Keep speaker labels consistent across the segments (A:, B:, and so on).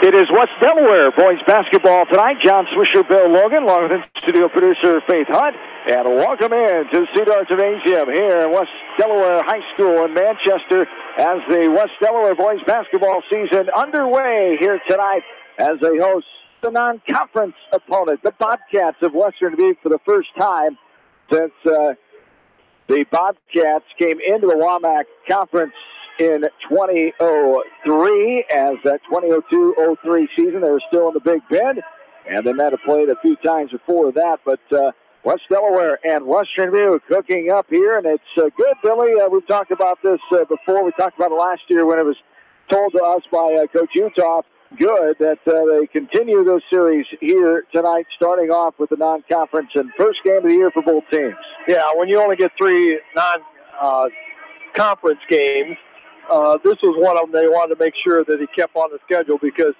A: It is West Delaware boys basketball tonight. John Swisher, Bill Logan, along with studio producer Faith Hunt. And welcome in to Cedar Gymnasium here in West Delaware High School in Manchester as the West Delaware boys basketball season underway here tonight as they host the non-conference opponent, the Bobcats of Western Dubuque, for the first time since the Bobcats came into the WAMAC Conference in 2003, as that 2002-03 season, they were still in the Big Bend, and they might have played a few times before that, but West Delaware and Western Dubuque hooking up here, and it's good, Billy. We've talked about this before. We talked about it last year when it was told to us by Coach Utah. Good that they continue those series here tonight, starting off with the non-conference and first game of the year for both teams.
B: Yeah, when you only get three non-conference games, this was one of them they wanted to make sure that he kept on the schedule, because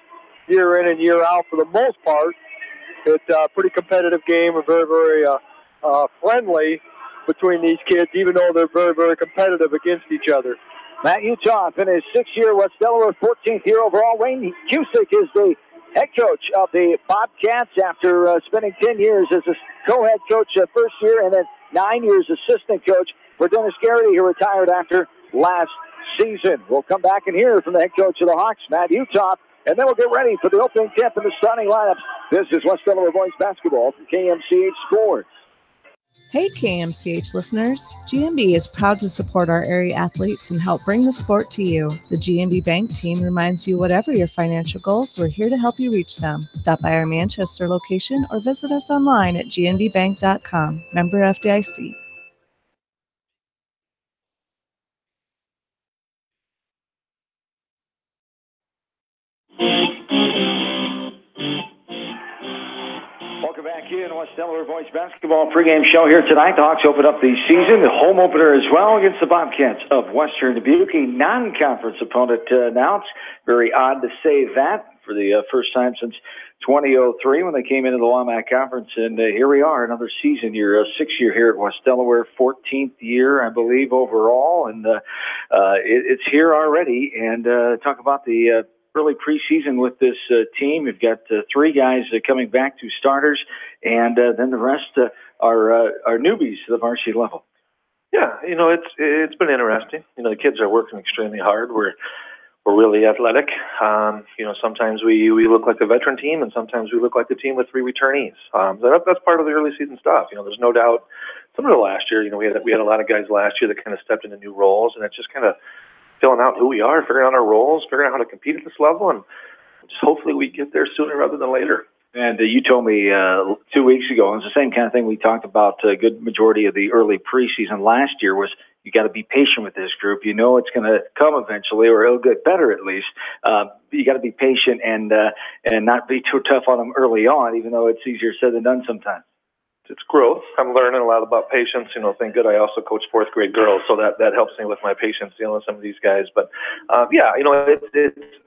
B: year in and year out, for the most part, it's a pretty competitive game and very, very friendly between these kids, even though they're very, very competitive against each other.
A: Matt Utah in his sixth-year, West Delaware, 14th year overall. Wayne Cusick is the head coach of the Bobcats after spending 10 years as a co-head coach first year and then 9 years assistant coach for Dennis Garrity, who retired after last season. We'll come back and hear from the head coach of the Hawks, Matt Utah, and then we'll get ready for the opening tip and the starting lineups. This is West Delaware boys basketball from KMCH Sports.
C: Hey KMCH listeners, GMB is proud to support our area athletes and help bring the sport to you. The GMB Bank team reminds you whatever your financial goals, we're here to help you reach them. Stop by our Manchester location or visit us online at gnbbank.com. Member FDIC.
A: Welcome back in West Delaware boys basketball pregame show here tonight. The Hawks open up the season, the home opener as well, against the Bobcats of Western Dubuque, a non-conference opponent now. It's very odd to say that for the first time since 2003 when they came into the WAMAC Conference, and here we are, another season year, sixth year here at West Delaware, 14th year, I believe, overall, and it's here already. And talk about the early preseason with this team. You've got three guys coming back to starters, and then the rest are newbies to the varsity level.
D: Yeah, it's been interesting. The kids are working extremely hard. We're really athletic. Sometimes we look like a veteran team, and sometimes we look like a team with three returnees. That's part of the early season stuff. There's no doubt. Similar to last year, we had a lot of guys last year that kind of stepped into new roles, and it's just kind of filling out who we are, figuring out our roles, figuring out how to compete at this level, and just hopefully we get there sooner rather than later.
A: And you told me 2 weeks ago, and it's the same kind of thing we talked about a good majority of the early preseason last year, was you got to be patient with this group. It's going to come eventually, or it'll get better at least. You got to be patient and not be too tough on them early on, even though it's easier said than done sometimes.
D: It's growth. I'm learning a lot about patience. Thank God I also coach fourth grade girls, so that helps me with my patience dealing with some of these guys. But it's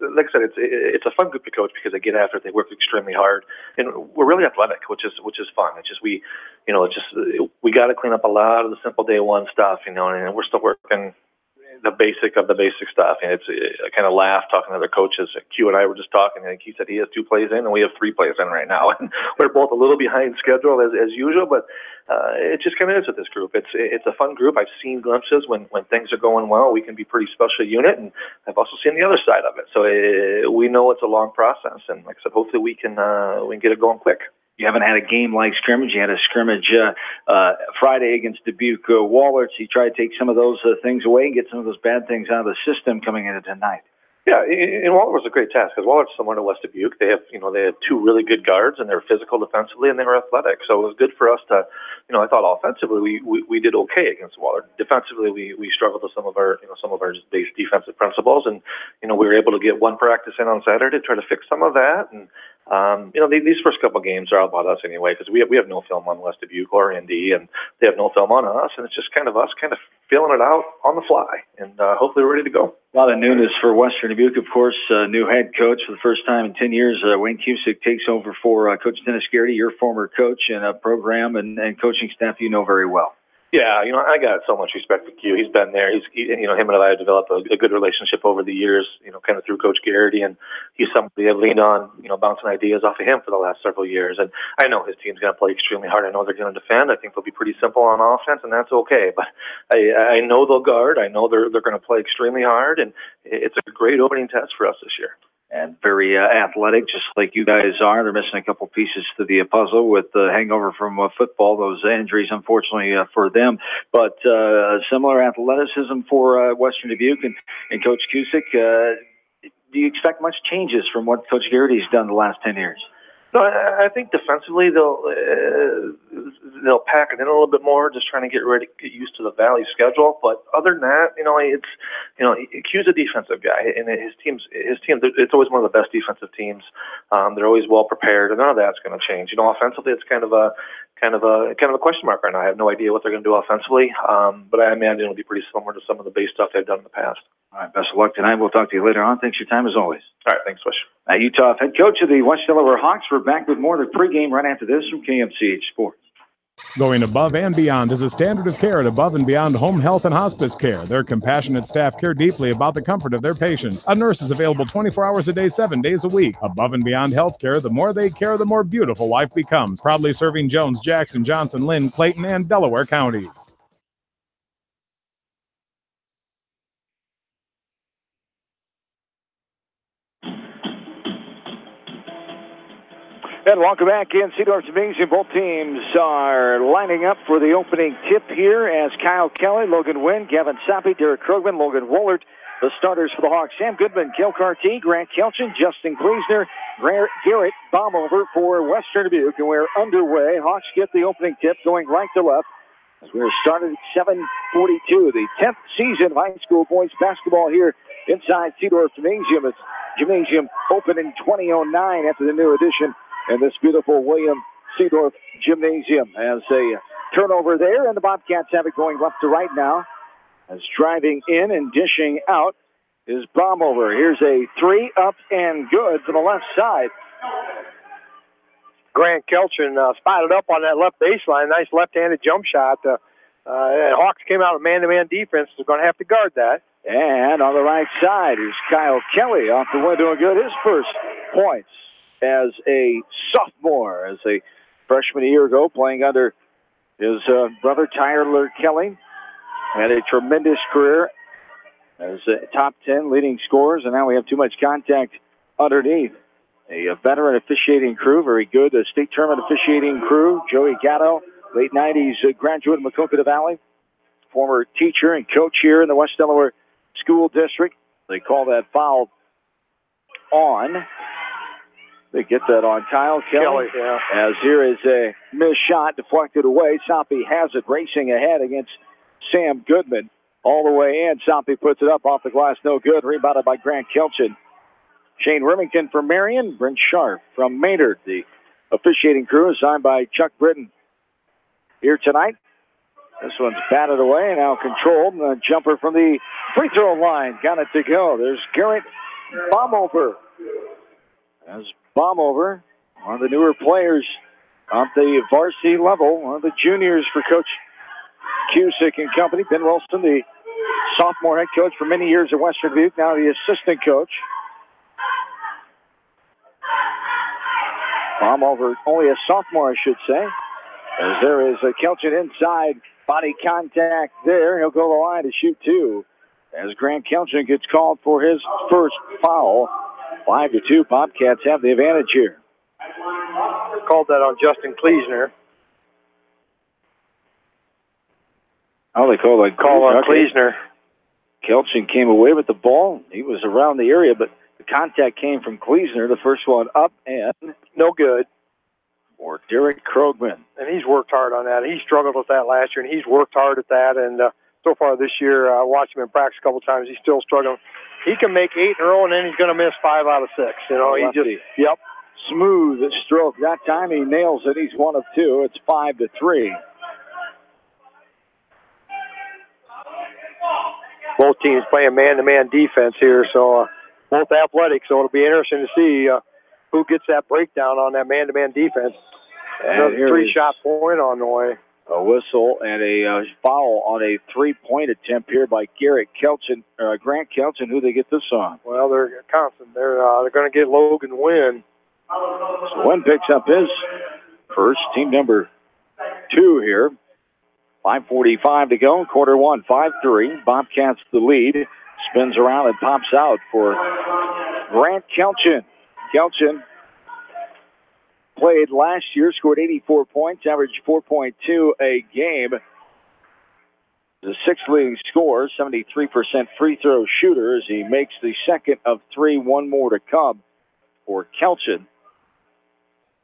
D: like I said, it's a fun group to coach because they get after it. They work extremely hard, and we're really athletic, which is fun. It's just we got to clean up a lot of the simple day one stuff, and we're still working the basic of the basic stuff. And I kind of laugh talking to other coaches. Q and I were just talking, and he said he has 2 plays in, and we have 3 plays in right now. And we're both a little behind schedule as usual, but it just kind of is with this group. It's a fun group. I've seen glimpses when things are going well. We can be a pretty special unit, and I've also seen the other side of it. So we know it's a long process, and like I said, hopefully we can get it going quick.
A: You haven't had a game like scrimmage. You had a scrimmage Friday against Dubuque Wallerts. You try to take some of those things away and get some of those bad things out of the system coming into tonight.
D: Yeah, and Wahlert was a great task because Wallert's similar to West Dubuque. They have, they had 2 really good guards, and they're physical defensively, and they were athletic. So it was good for us to, I thought offensively we did okay against Wahlert. Defensively, we struggled with some of our just base defensive principles, and we were able to get 1 practice in on Saturday to try to fix some of that. And these first couple of games are all about us anyway, because we have no film on West Dubuque or Indy, and they have no film on us, and it's just kind of us feeling it out on the fly, and hopefully we're ready to go.
A: A lot of newness for Western Dubuque, of course. New head coach for the first time in 10 years. Wayne Cusick takes over for Coach Dennis Garrity, your former coach, and a program and coaching staff you know very well.
D: Yeah, I got so much respect for Q. He's been there. Him and I have developed a good relationship over the years, kind of through Coach Garrity, and he's somebody I've leaned on, bouncing ideas off of him for the last several years. And I know his team's going to play extremely hard. I know they're going to defend. I think they'll be pretty simple on offense, and that's okay. But I know they'll guard. I know they're going to play extremely hard, and it's a great opening test for us this year.
E: And very athletic, just like you guys are. They're missing a couple pieces to the puzzle with the hangover from football, those injuries, unfortunately, for them. But similar athleticism for Western Dubuque and Coach Cusick. Do you expect much changes from what Coach Garrity's done the last 10 years?
D: No, I think defensively they'll pack it in a little bit more, just trying to get used to the Valley schedule. But other than that, Q's a defensive guy, and his team, it's always one of the best defensive teams. They're always well prepared, and none of that's going to change. Offensively, it's kind of a question mark right now. I have no idea what they're going to do offensively, but I imagine it'll be pretty similar to some of the base stuff they've done in the past.
E: All right, best of luck tonight. We'll talk to you later on. Thanks for your time as always.
D: All right, thanks, Swish.
E: Utah head coach of the West Delaware Hawks. We're back with more of the pregame right after this from KMCH Sports.
F: Going above and beyond is a standard of care at Above and Beyond Home Health and Hospice Care. Their compassionate staff care deeply about the comfort of their patients. A nurse is available 24 hours a day, 7 days a week. Above and Beyond Healthcare, the more they care, the more beautiful life becomes. Proudly serving Jones, Jackson, Johnson, Lynn, Clayton, and Delaware counties.
A: And welcome back in Seedorf Gymnasium. Both teams are lining up for the opening tip here as Kyle Kelly, Logan Wynn, Gavin Soppe, Derek Krogman, Logan Woolert, the starters for the Hawks. Sam Goodman, Kale Carty, Grant Kelchin, Justin Kleesner, Garrett Baumover for Western Dubuque. And we're underway. Hawks get the opening tip going right to left as we're started at 7:42. The 10th season of high school boys basketball here inside Seedorf Gymnasium. It's Gymnasium opened in 2009 after the new addition. And this beautiful William Seedorf Gymnasium has a turnover there, and the Bobcats have it going left to right now. As driving in and dishing out is Baumover. Here's a three up and good from the left side.
B: Grant Kelchin spotted up on that left baseline. Nice left-handed jump shot. Hawks came out of man-to-man defense. They're going to have to guard that.
A: And on the right side is Kyle Kelly off the window. Good, his first points as a sophomore, as a freshman a year ago, playing under his brother Tyler Kelly. Had a tremendous career as a top 10 leading scorers, and now we have too much contact underneath. A veteran officiating crew, very good state tournament officiating crew. Joey Gatto, late 90s graduate of Maquoketa Valley, former teacher and coach here in the West Delaware School District. They call that foul on. They get that on Kyle Kelly.
B: Yeah.
A: As here is a missed shot deflected away. Soppe has it racing ahead against Sam Goodman. All the way in. Soppe puts it up off the glass. No good. Rebounded by Grant Kelchin. Shane Remington from Marion. Brent Sharp from Maynard. The officiating crew is signed by Chuck Britton here tonight. This one's batted away. Now controlled. And a jumper from the free throw line. Got it to go. There's Garrett Baumover. As Baumover, one of the newer players on the varsity level, one of the juniors for Coach Cusick and company. Ben Wilson, the sophomore head coach for many years at Western Dubuque, now the assistant coach. Baumover, only a sophomore, I should say. As there is a Kelchin inside, body contact there. He'll go to the line to shoot two. As Grant Kelchin gets called for his first foul. 5-2, Bobcats have the advantage here.
B: Called that on Justin Kleesner.
A: Oh, they call it
B: Call on Kleesner.
A: Kelchin came away with the ball. He was around the area, but the contact came from Kleesner. The first one up and
B: no good.
A: For Derek Krogman.
B: And he's worked hard on that. He struggled with that last year, and he's worked hard at that. And so far this year, I watched him in practice a couple times. He's still struggling. He can make 8 in a row, and then he's going to miss 5 out of 6. You know, he just,
A: yep, smooth stroke. That time he nails it. He's 1 of 2. It's 5-3.
B: Both teams playing man-to-man defense here, so both athletic. So it'll be interesting to see who gets that breakdown on that man-to-man defense.
A: And
B: another 3-shot point on the way.
E: A whistle and a foul on a three-point attempt here by Grant Kelchin. Who they get this on?
B: Well, they're constant. They're going to get Logan Wynn.
E: So Wynn picks up his first, team number 2 here. 5:45 to go, quarter one, 5-3. Bobcats the lead. Spins around and pops out for Grant Kelchin. Kelchin played last year, scored 84 points, averaged 4.2 a game. The sixth leading scorer, 73% free throw shooter, as he makes the second of 3, one more to come for Kelchin.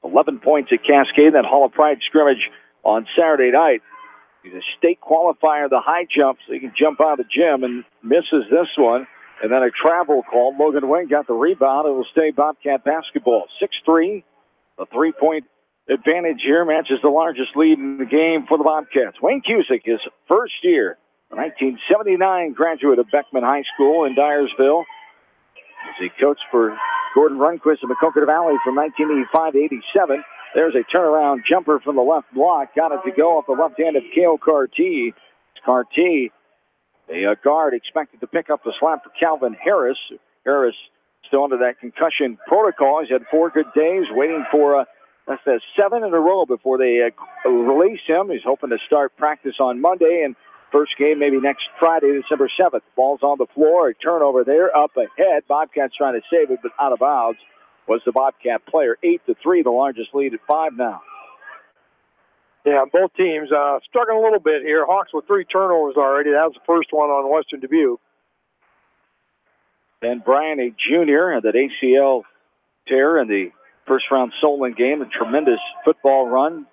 E: 11 points at Cascade, that Hall of Pride scrimmage on Saturday night. He's a state qualifier, the high jump, so he can jump out of the gym, and misses this one. And then a travel call. Logan Wayne got the rebound. It will stay Bobcat basketball. 6-3. A 3-point advantage here matches the largest lead in the game for the Bobcats. Wayne Cusick, his first year, a 1979 graduate of Beckman High School in Dyersville. As he coached for Gordon Runquist of Maquoketa Valley from 1985 to 87. There's a turnaround jumper from the left block. Got it to go off the left hand of Cale Carty. Carty, a guard, expected to pick up the slap for Calvin Harris. Harris still under that concussion protocol. He's had 4 good days, waiting for that's 7 in a row before they release him. He's hoping to start practice on Monday, and first game maybe next Friday, December 7th. Ball's on the floor, a turnover there, up ahead. Bobcats trying to save it, but out of bounds was the Bobcat player. 8-3, the largest lead at 5 now.
B: Yeah, both teams struggling a little bit here. Hawks with 3 turnovers already. That was the first one on Western Dubuque.
E: Ben Bryant, a junior, had that ACL tear in the first-round Solon game. A tremendous football run.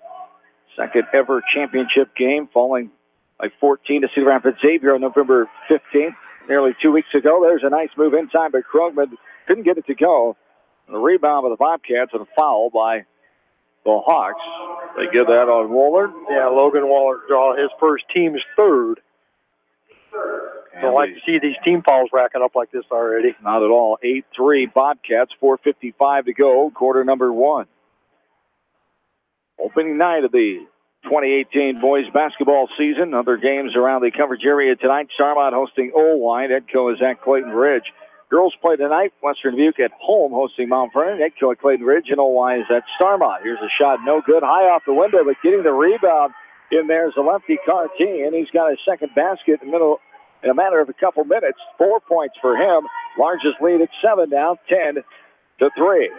E: Second ever championship game, falling by 14 to Cedar Rapids Xavier on November 15th, nearly 2 weeks ago. There's a nice move inside by Krugman. Couldn't get it to go. The rebound by the Bobcats and a foul by the Hawks. They give that on Waller.
B: Yeah, Logan Waller, his first team's third. Don't like to see these team fouls racking up like this already.
E: Not at all. 8-3 Bobcats, 4:55 to go, quarter number 1. Opening night of the 2018 boys basketball season. Other games around the coverage area tonight. Starmont hosting Owine. Head coach is at Clayton Ridge. Girls play tonight. Western Dubuque at home hosting Mount Vernon. Head coach Clayton Ridge, and Owine is at Starmont. Here's a shot, no good, high off the window, but getting the rebound in there is a lefty Carty, and he's got his second basket in the middle in a matter of a couple minutes. 4 points for him. Largest lead at 7 now, 10-3.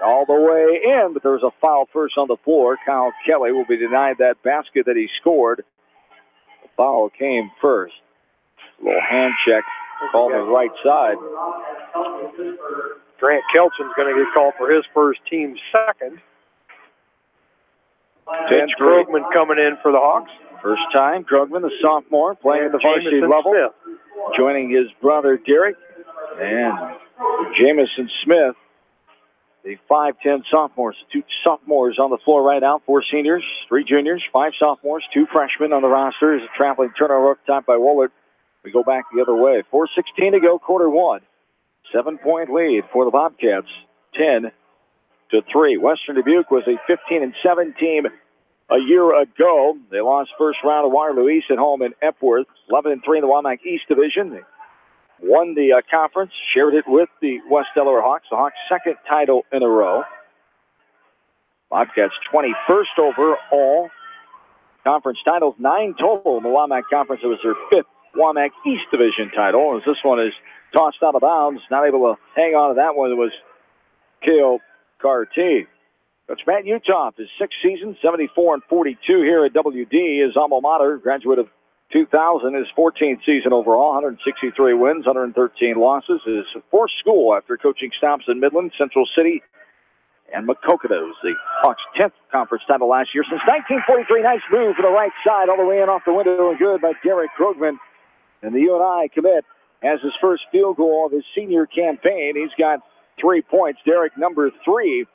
E: All the way in, but there's a foul first on the floor. Kyle Kelly will be denied that basket that he scored. The foul came first. A little hand check called on the right side.
B: Grant Kelchin's going to get called for his first, team's second. Mitch Krugman coming in for the Hawks.
E: First time, Krugman, the sophomore, playing at the varsity level, joining his brother Derek and Jamison Smith, the 5'10 sophomores. 2 sophomores on the floor right now, 4 seniors, 3 juniors, 5 sophomores, 2 freshmen on the roster. Is a traveling turnover up top by Woolard. We go back the other way. 4:16 to go, quarter 1. 7-point lead for the Bobcats, 10-3. Western Dubuque was a 15-7 team a year ago. They lost first round of Waterloo East at home in Epworth. 11-3 in the Wamak East Division. They won the conference, shared it with the West Delaware Hawks. The Hawks' second title in a row. Bobcats 21st overall. Conference titles, 9 total in the Wamak Conference. It was their 5th Wamak East Division title, as this one is tossed out of bounds. Not able to hang on to that one. It was Cale Carty. Coach Matt Uthoff, his 6th season, 74-42 here at WD. His alma mater, graduate of 2000, his 14th season overall, 163 wins, 113 losses. His 4th school after coaching stops in Midland, Central City, and Maquoketa. Was the Hawks' 10th conference title last year. Since 1943, nice move to the right side, all the way in off the window and good by Derek Krugman. And the UNI commit has his first field goal of his senior campaign. He's got 3 points. Derek, number 3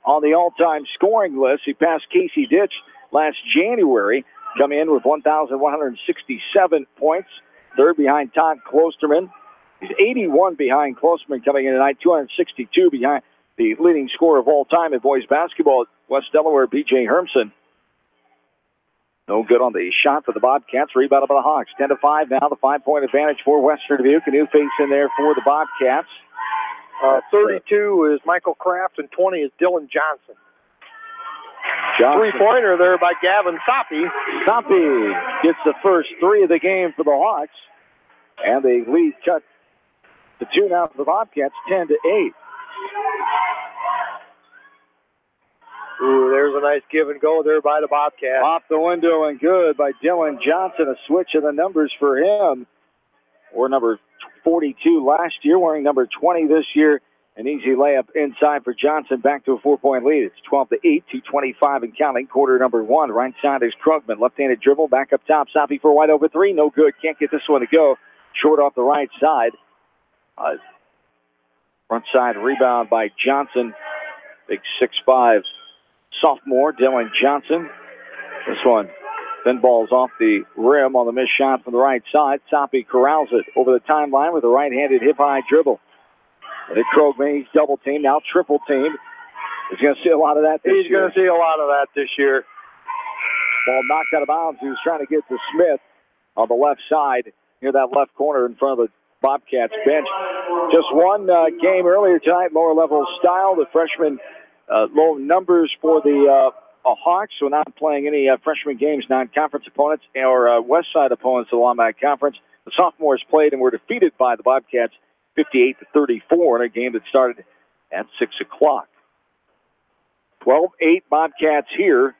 E: on the all-time scoring list. He passed Casey Ditch last January, coming in with 1,167 points. Third behind Todd Klosterman. He's 81 behind Klosterman coming in tonight, 262 behind the leading scorer of all time in boys basketball at West Delaware, B.J. Hermson. No good on the shot for the Bobcats. Rebounded by the Hawks. 10-5 now. The 5-point advantage for Western Dubuque. A new face in there for the Bobcats.
B: 32 is Michael Kraft, and 20 is Dylan Johnson.
E: Johnson.
B: Three-pointer there by Gavin Soppy.
E: Soppy gets the first three of the game for the Hawks. And the lead cut to 2 now for the Bobcats, 10-8.
B: Ooh, there's a nice give and go there by the Bobcats.
E: Off the window and good by Dylan Johnson. A switch of the numbers for him. Or number 42 last year, wearing number 20 this year. An easy layup inside for Johnson, back to a 4-point lead. It's 12-8, 2:25 and counting. Quarter number 1. Right side is Krugman. Left-handed dribble, back up top. Soppy for a wide open three. No good. Can't get this one to go. Short off the right side. Front side rebound by Johnson. Big 6'5" sophomore, Dylan Johnson. This one then balls off the rim on the missed shot from the right side. Soppy corrals it over the timeline with a right-handed hip-high dribble. And Krogman, he's double-teamed, now triple-teamed. He's going to see a lot of that this year.
B: He's going to see a lot of that this year.
E: Ball knocked out of bounds. He was trying to get to Smith on the left side, near that left corner in front of the Bobcats bench. Just one game earlier tonight, lower level style. The freshman low numbers for the Hawks, so not playing any freshman games, non-conference opponents or west side opponents of the Wamac Conference. The sophomores played and were defeated by the Bobcats 58-34 in a game that started at 6 o'clock. 12-8 Bobcats here,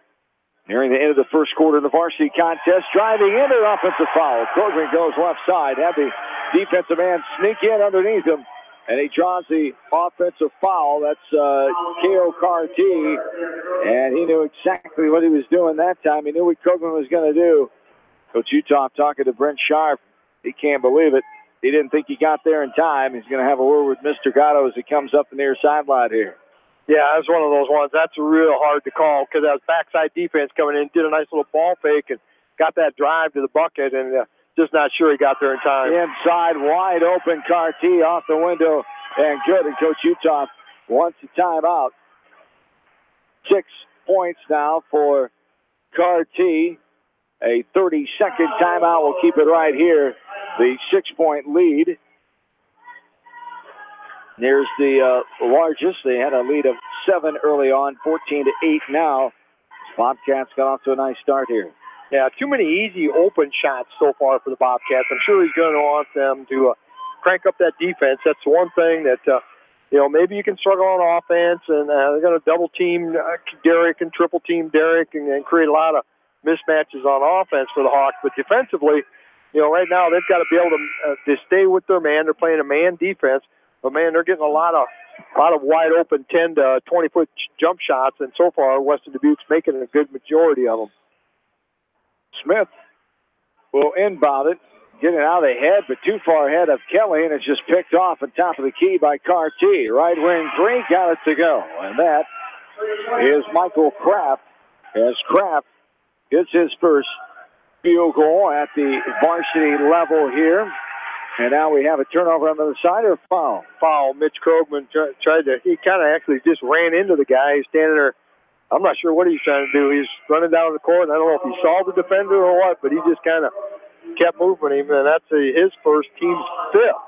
E: nearing the end of the first quarter of the varsity contest. Driving into an offensive foul. Krogman goes left side. Had the defensive man sneak in underneath him, and he draws the offensive foul. That's K.O. Carty, and he knew exactly what he was doing that time. He knew what Krogman was going to do. Coach Utah talking to Brent Sharp. He can't believe it. He didn't think he got there in time. He's going to have a word with Mr. Gatto as he comes up the near sideline here.
B: Yeah, it's one of those ones. That's real hard to call because that was backside defense coming in, did a nice little ball fake, and got that drive to the bucket, and just not sure he got there in time.
E: Inside, wide open, Carty off the window, and good. And Coach Utah wants a timeout. 6 points now for Carty. A 30-second timeout will keep it right here. The 6-point lead. There's the largest. They had a lead of 7 early on, 14-8 now. Bobcats got off to a nice start here.
B: Yeah, too many easy open shots so far for the Bobcats. I'm sure he's going to want them to crank up that defense. That's one thing that, maybe you can struggle on offense, and they're going to double-team Derek and triple-team Derek and create a lot of mismatches on offense for the Hawks. But defensively, right now they've got to be able to stay with their man. They're playing a man defense. But, man, they're getting a lot of wide open 10 to 20-foot jump shots, and so far Western Dubuque's making a good majority of them.
E: Smith will inbound it, getting out of the head, but too far ahead of Kelly, and it's just picked off on top of the key by Carty. Right wing three, got it to go. And that is Michael Kraft, as Kraft gets his first field goal at the varsity level here. And now we have a turnover on the other side, or foul?
B: Foul. Mitch Krogman he kind of actually just ran into the guy. He's standing there. I'm not sure what he's trying to do. He's running down the court, and I don't know if he saw the defender or what, but he just kind of kept moving him, and that's his first, team's 5th.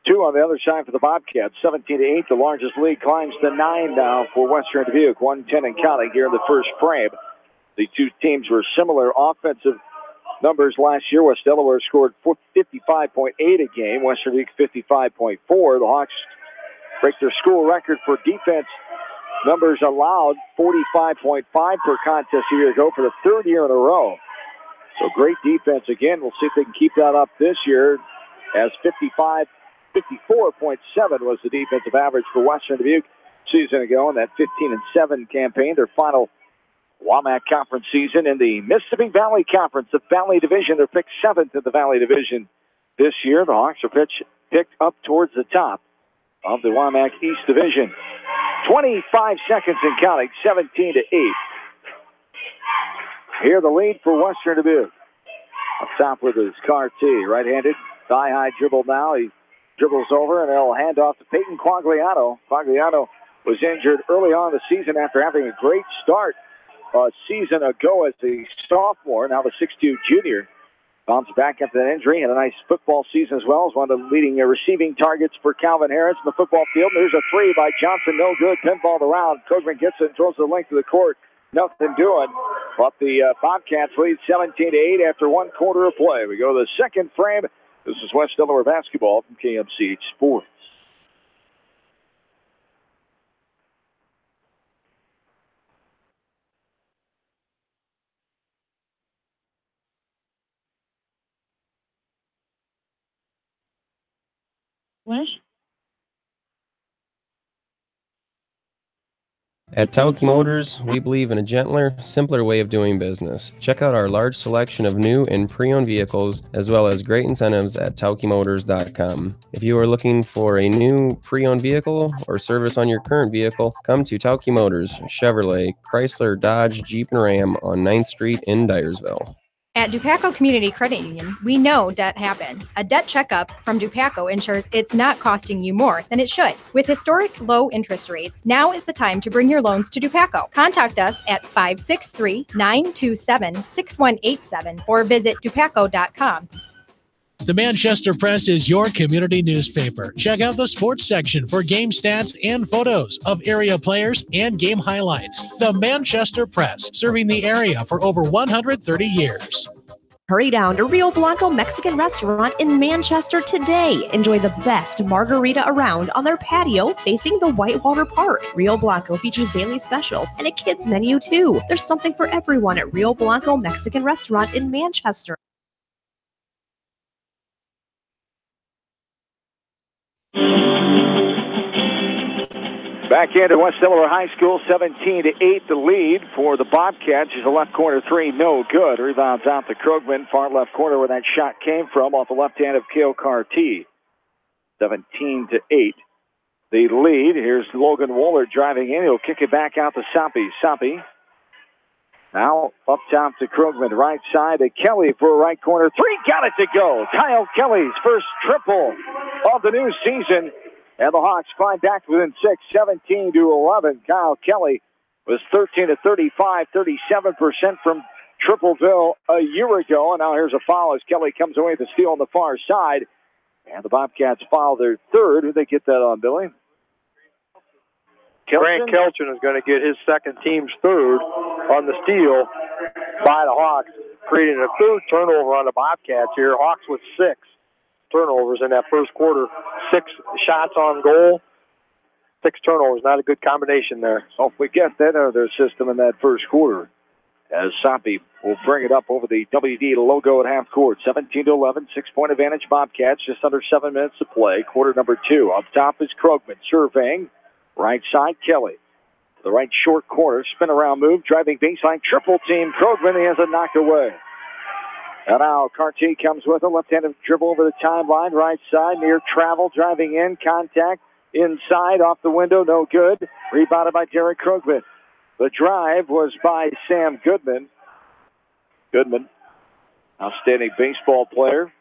E: 2 on the other side for the Bobcats. 17-8, the largest lead climbs to 9 now for Western Dubuque. 110 and counting here in the first frame. The two teams were similar offensive numbers last year. West Delaware scored 55.8 a game. Western Dubuque 55.4. The Hawks break their school record for defense numbers allowed, 45.5 per contest a year ago for the 3rd year in a row. So great defense again. We'll see if they can keep that up this year, as 54.7 was the defensive average for Western Dubuque season ago in that 15-7 campaign, their final Wamac Conference season in the Mississippi Valley Conference, the Valley Division. They're picked 7th in the Valley Division this year. The Hawks are picked up towards the top of the Wamac East Division. 25 seconds and counting, 17-8. Here the lead for Western Dubuque. Up top with his Carty, right-handed, thigh-high dribble now. He dribbles over, and they'll hand off to Peyton Quagliano. Quagliano was injured early on in the season after having a great start
A: season ago as a sophomore, now the 6'2 junior. Bounced back after that injury, had a nice football season as well. As one of the leading receiving targets for Calvin Harris in the football field. There's a three by Johnson, no good. Pinballed around. Krugman gets it and throws the length of the court. Nothing doing. But the Bobcats lead 17-8 after 1 quarter of play. We go to the second frame. This is West Delaware basketball from KMCH Sports.
G: At Tauke Motors, we believe in a gentler, simpler way of doing business. Check out our large selection of new and pre-owned vehicles, as well as great incentives at TaukeMotors.com. If you are looking for a new pre-owned vehicle or service on your current vehicle, come to Tauke Motors, Chevrolet, Chrysler, Dodge, Jeep, and Ram on 9th Street in Dyersville.
H: At Dubuque Community Credit Union, we know debt happens. A debt checkup from Dubuque ensures it's not costing you more than it should. With historic low interest rates, now is the time to bring your loans to Dubuque. Contact us at 563-927-6187 or visit dubuque.com.
I: The Manchester Press is your community newspaper. Check out the sports section for game stats and photos of area players and game highlights. The Manchester Press, serving the area for over 130 years.
J: Hurry down to Rio Blanco Mexican Restaurant in Manchester today. Enjoy the best margarita around on their patio facing the Whitewater Park. Rio Blanco features daily specials and a kids menu too. There's something for everyone at Rio Blanco Mexican Restaurant in Manchester.
A: Back into West Delaware High School, 17-8 the lead for the Bobcats. Here's a left corner three, no good. Rebounds out to Krugman, far left corner where that shot came from, off the left hand of Cale Carty. 17-8 the lead. Here's Logan Woolard driving in. He'll kick it back out to Soppy. Soppy now up top to Krugman, right side to Kelly for a right corner three. Got it to go. Kyle Kelly's first triple of the new season. And the Hawks climb back within 6, 17-11. Kyle Kelly was 13-35, 37% from Tripleville a year ago. And now here's a foul as Kelly comes away with the steal on the far side. And the Bobcats foul their third. Who'd they get that on, Billy?
B: Grant Kelton is going to get his second team's third on the steal by the Hawks, creating a third turnover on the Bobcats here. Hawks with 6 turnovers in that first quarter. 6 shots on goal, 6 turnovers. Not a good combination there.
A: Don't forget that out of their system in that first quarter. As Soppy will bring it up over the WD logo at half court. 17-11, 6-point advantage Bobcats. Just under 7 minutes to play. Quarter number 2. Up top is Krugman surveying. Right side, Kelly. The right short corner, spin around move, driving baseline, triple team. Krugman, he has it knocked away. And now Carty comes with a left-handed dribble over the timeline, right side, near travel, driving in, contact, inside, off the window, no good. Rebounded by Derek Krugman. The drive was by Sam Goodman. Goodman, outstanding baseball player.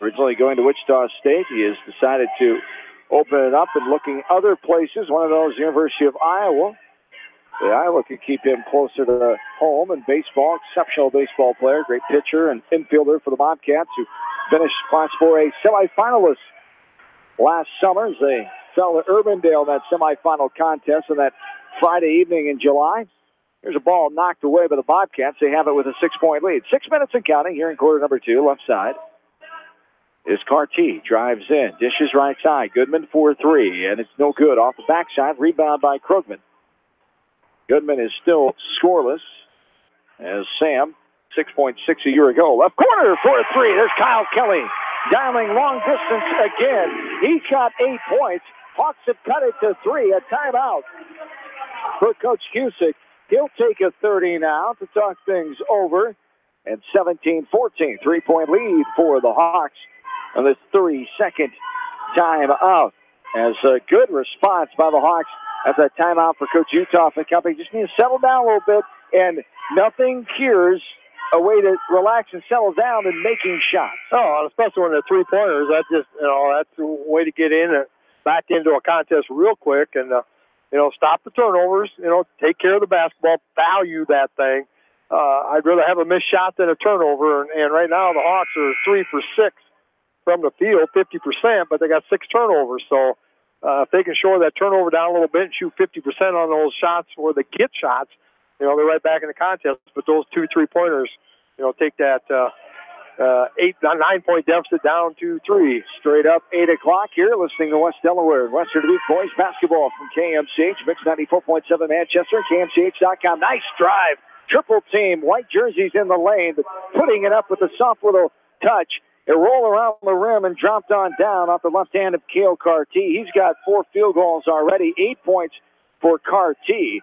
A: Originally going to Wichita State, he has decided to open it up and looking other places. One of those, University of Iowa. The Iowa could keep him closer to home in baseball. Exceptional baseball player, great pitcher and infielder for the Bobcats, who finished Class 4A semifinalists last summer as they fell to Urbandale in that semifinal contest on that Friday evening in July. Here's a ball knocked away by the Bobcats. They have it with a 6-point lead. 6 minutes and counting here in quarter number 2, left side. Is Carty, drives in, dishes right side. Goodman for 3, and it's no good. Off the backside, rebound by Krugman. Goodman is still scoreless as Sam, 6.6 a year ago. Left corner for a 3. There's Kyle Kelly dialing long distance again. He got 8 points. Hawks have cut it to 3. A timeout for Coach Cusick. He'll take a 30 now to talk things over. And 17-14, 3-point lead for the Hawks on this 30-second timeout. As a good response by the Hawks at that timeout for Coach Uthoff and company. Just need to settle down a little bit, and nothing cures a way to relax and settle down than making shots.
B: Oh, especially when they're 3-pointers. That's just, that's a way to get in and back into a contest real quick. And stop the turnovers, take care of the basketball, value that thing. I'd rather have a missed shot than a turnover. And right now the Hawks are 3 for 6 from the field, 50%, but they got 6 turnovers. So if they can shore that turnover down a little bit and shoot 50% on those shots where they get shots, they're right back in the contest. But those 2 3-pointers, take that 9-point deficit down to 3.
A: Straight up 8 o'clock here, listening to West Delaware and Western Dubuque boys basketball from KMCH, Mix 94.7 Manchester, KMCH.com. Nice drive, triple team, white jerseys in the lane, but putting it up with a soft little touch. It rolled around the rim and dropped on down off the left hand of Cale Carty. He's got 4 field goals already, 8 points for Carty.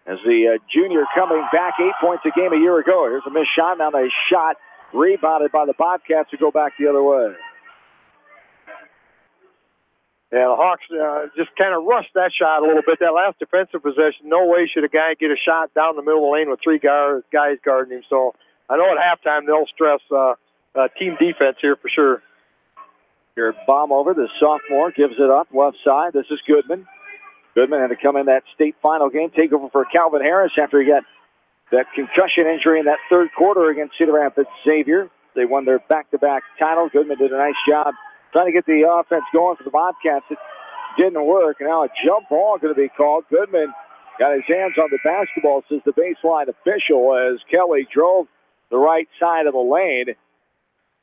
A: As the junior coming back, 8 points a game a year ago. Here's a missed shot, now a shot rebounded by the Bobcats to go back the other way.
B: Yeah, the Hawks just kind of rushed that shot a little bit. That last defensive possession, no way should a guy get a shot down the middle of the lane with 3 guys guarding him. So I know at halftime they'll stress team defense here for sure.
A: Here, bomb over. The sophomore gives it up left side. This is Goodman. Goodman had to come in that state final game, take over for Calvin Harris after he got that concussion injury in that third quarter against Cedar Rapids Xavier. They won their back-to-back title. Goodman did a nice job trying to get the offense going for the Bobcats. It didn't work. And now a jump ball going to be called. Goodman got his hands on the basketball, says the baseline official, as Kelly drove the right side of the lane.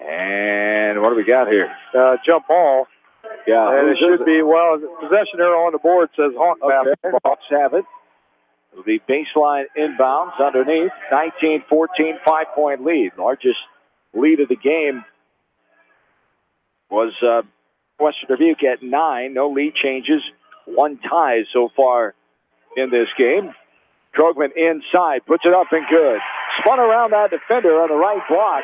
A: And what do we got here?
B: Jump ball.
A: Yeah.
B: And it should be, possession error on the board says Hawk basketball.
A: Hawks have it. It'll be baseline inbounds underneath. 19-14, 5-point lead. Largest lead of the game was Western Dubuque at 9. No lead changes. 1 tie so far in this game. Krogman inside, puts it up and good. Spun around that defender on the right block.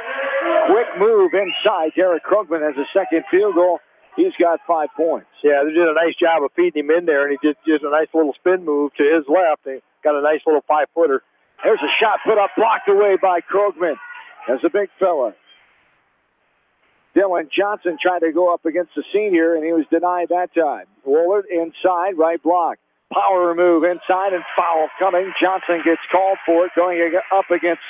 A: Quick move inside. Derek Krogman has a second field goal. He's got 5 points.
B: Yeah, they did a nice job of feeding him in there, and he did just a nice little spin move to his left. They got a nice little 5-footer.
A: There's a shot put up, blocked away by Krogman. As a big fella. Dylan Johnson tried to go up against the senior, and he was denied that time. Woolard inside, right block. Power move inside, and foul coming. Johnson gets called for it, going up against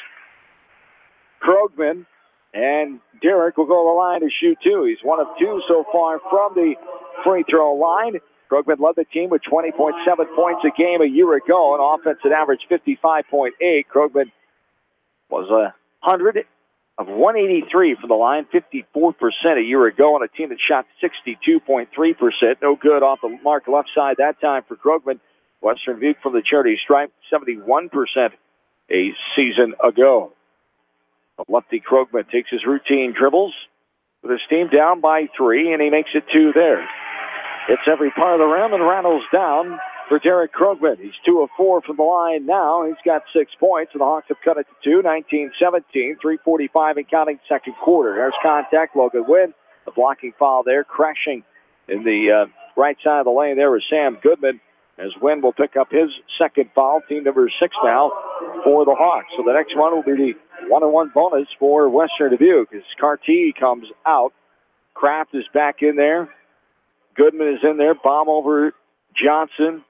A: Krogman. And Derek will go to the line to shoot 2. He's 1 of 2 so far from the free throw line. Krogman led the team with 20.7 points a game a year ago. An offense that averaged 55.8. Krogman was 100 of 183 from the line, 54% a year ago on a team that shot 62.3%. No good off the mark left side that time for Krogman. Western Dubuque from the charity stripe, 71% a season ago. The lefty Krogman takes his routine dribbles with his team down by 3, and he makes it 2 there. Hits every part of the rim and rattles down for Derek Krogman. He's 2 of 4 from the line now. He's got 6 points, and the Hawks have cut it to 2, 19-17, 3:45 and counting second quarter. There's contact. Logan Wynn, the blocking foul there, crashing in the right side of the lane there with Sam Goodman, as Wynn will pick up his second foul, team number 6 now for the Hawks. So the next one will be the 1-on-1 bonus for Western Dubuque as Carty comes out. Kraft is back in there. Goodman is in there. Bomb over Johnson.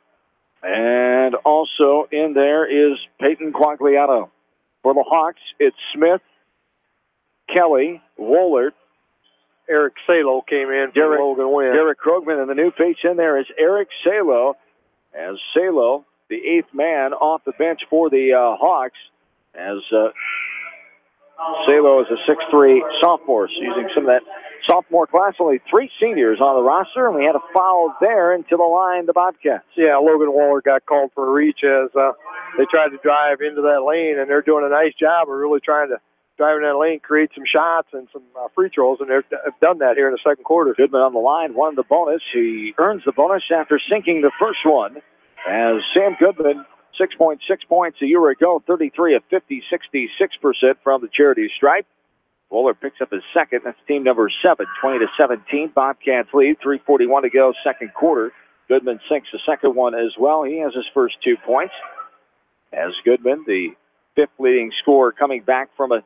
A: And also in there is Peyton Quagliano. For the Hawks, it's Smith, Kelly, Woolard.
B: Eric Salo came in for Logan Wynn.
A: Derek Krogman, and the new face in there is Eric Salo. As Salo, the 8th man off the bench for the Hawks, as Salo is a 6'3 sophomore, so using some of that sophomore class. Only 3 seniors on the roster, and we had a foul there into the line, the Bobcats.
B: Yeah, Logan Waller got called for a reach as they tried to drive into that lane, and they're doing a nice job of really trying to drive in that lane, create some shots and some free throws, and they've done that here in the second quarter.
A: Goodman on the line, won the bonus. He earns the bonus after sinking the first one, as Sam Goodman, 6.6 points a year ago, 33 of 50, 66% from the charity stripe. Woolard picks up his second. That's team number 7, 20-17. Bobcats lead, 3:41 to go, second quarter. Goodman sinks the second one as well. He has his first 2 points. As Goodman, the 5th leading scorer, coming back from a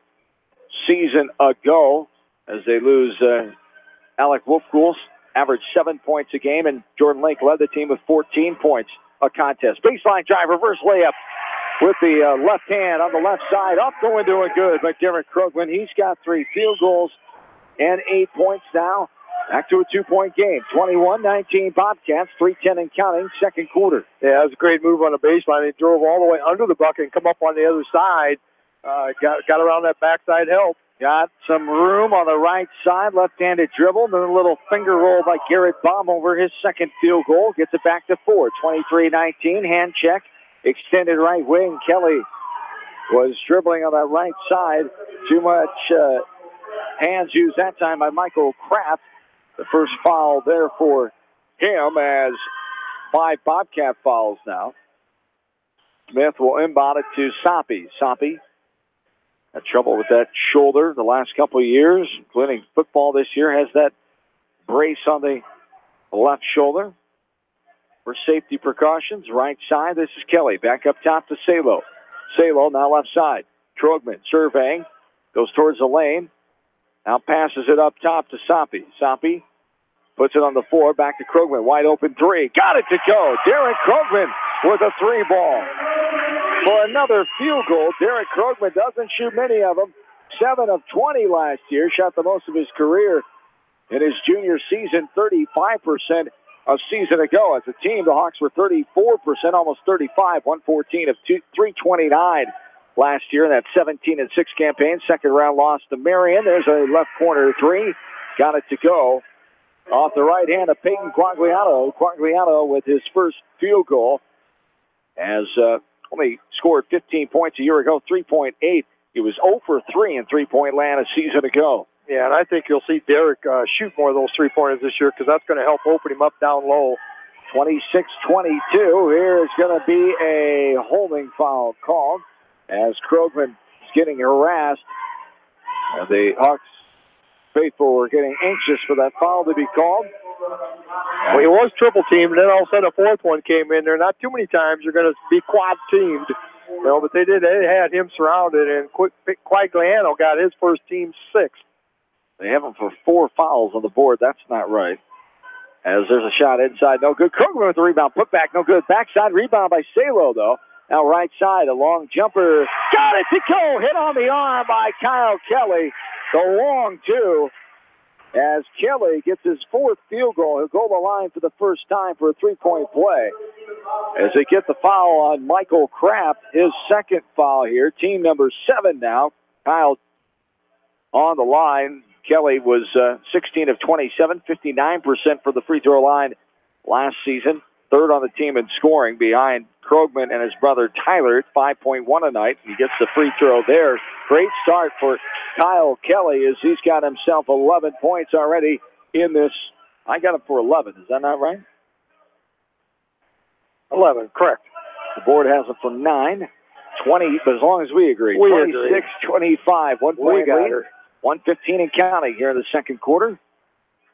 A: season ago, as they lose Alec Wolfguls, averaged 7 points a game, and Jordan Lake led the team with 14 points a contest. Baseline drive, reverse layup with the left hand on the left side. Up, going, doing good. But Derek Krugman, he's got 3 field goals and 8 points now. Back to a 2-point game. 21-19 Bobcats, 3:10 and counting, second quarter.
B: Yeah, that was a great move on the baseline. He drove all the way under the bucket and come up on the other side. Got around that backside help.
A: Got some room on the right side, left-handed dribble, then a little finger roll by Garrett Baum over his second field goal. Gets it back to 4. 23-19, hand check, extended right wing. Kelly was dribbling on that right side. Too much hands used that time by Michael Kraft. The first foul there for him, as 5 Bobcat fouls now. Smith will inbound it to Soppy. Soppy had trouble with that shoulder the last couple of years, including football this year. Has that brace on the left shoulder for safety precautions. Right side, this is Kelly. Back up top to Salo. Salo now left side. Krogman surveying. Goes towards the lane. Now passes it up top to Soppy. Soppy puts it on the floor. Back to Krogman. Wide open 3. Got it to go. Derek Krogman with a 3 ball. For another field goal. Derek Krogman doesn't shoot many of them. 7 of 20 last year. Shot the most of his career in his junior season. 35% a season ago. As a team, the Hawks were 34%, almost 35. 114 of 329 last year in that 17-6 campaign. Second round loss to Marion. There's a left corner 3. Got it to go. Off the right hand of Peyton Quagliano. Quagliano with his first field goal. As only scored 15 points a year ago, 3.8. He was 0 for 3 in three-point land a season ago.
B: Yeah, and I think you'll see Derek shoot more of those three-pointers this year, because that's going to help open him up down low.
A: 26-22. Here is going to be a holding foul called as Krogman is getting harassed. The Hawks faithful were getting anxious for that foul to be called.
B: Well, he was triple teamed, and then all of a sudden a fourth one came in there. Not too many times you're going to be quad teamed, but they did. They had him surrounded, and Quagliano got his first team 6.
A: They have him for 4 fouls on the board. That's not right. As there's a shot inside, no good. Krugman with the rebound, put back, no good. Backside rebound by Salo, though. Now right side, a long jumper. Got it to go. Hit on the arm by Kyle Kelly. The long 2. As Kelly gets his 4th field goal. He'll go to the line for the first time for a 3-point play. As they get the foul on Michael Kraft, his 2nd foul here. Team number 7 now. Kyle on the line. Kelly was 16 of 27, 59% for the free throw line last season. 3rd on the team in scoring behind Krogman and his brother Tyler at 5.1 a night. He gets the free throw there. Great start for Kyle Kelly as he's got himself 11 points already in this. I got him for 11. Is that not right?
B: 11, correct.
A: The board has him for 9. 20, but as long as we agree. 26-25. 1 point lead. 1:15 and counting here in the second quarter.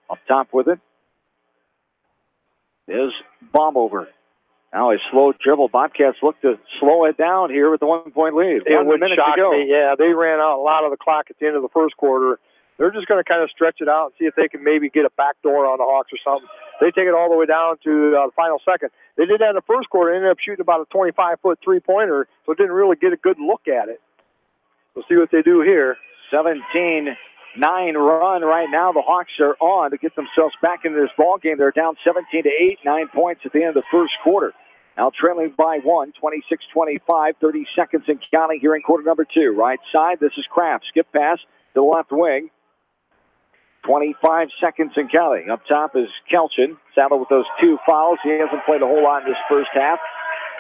A: Up top with it is Bombover. Now a slow dribble. Bobcats look to slow it down here with the 1-point lead.
B: It would shock me. Yeah, they ran out a lot of the clock at the end of the first quarter. They're just going to kind of stretch it out and see if they can maybe get a backdoor on the Hawks or something. They take it all the way down to the final second. They did that in the first quarter. Ended up shooting about a 25-foot three-pointer, so didn't really get a good look at it. We'll see what they do here.
A: 17-9 run right now. The Hawks are on to get themselves back into this ball game. They're down 17-8, 9 points at the end of the first quarter. Now trailing by 1, 26-25, 30 seconds and counting here in quarter number 2. Right side, this is Kraft. Skip pass to the left wing. 25 seconds and counting. Up top is Kelchin. Saddled with those 2 fouls. He hasn't played a whole lot in this first half.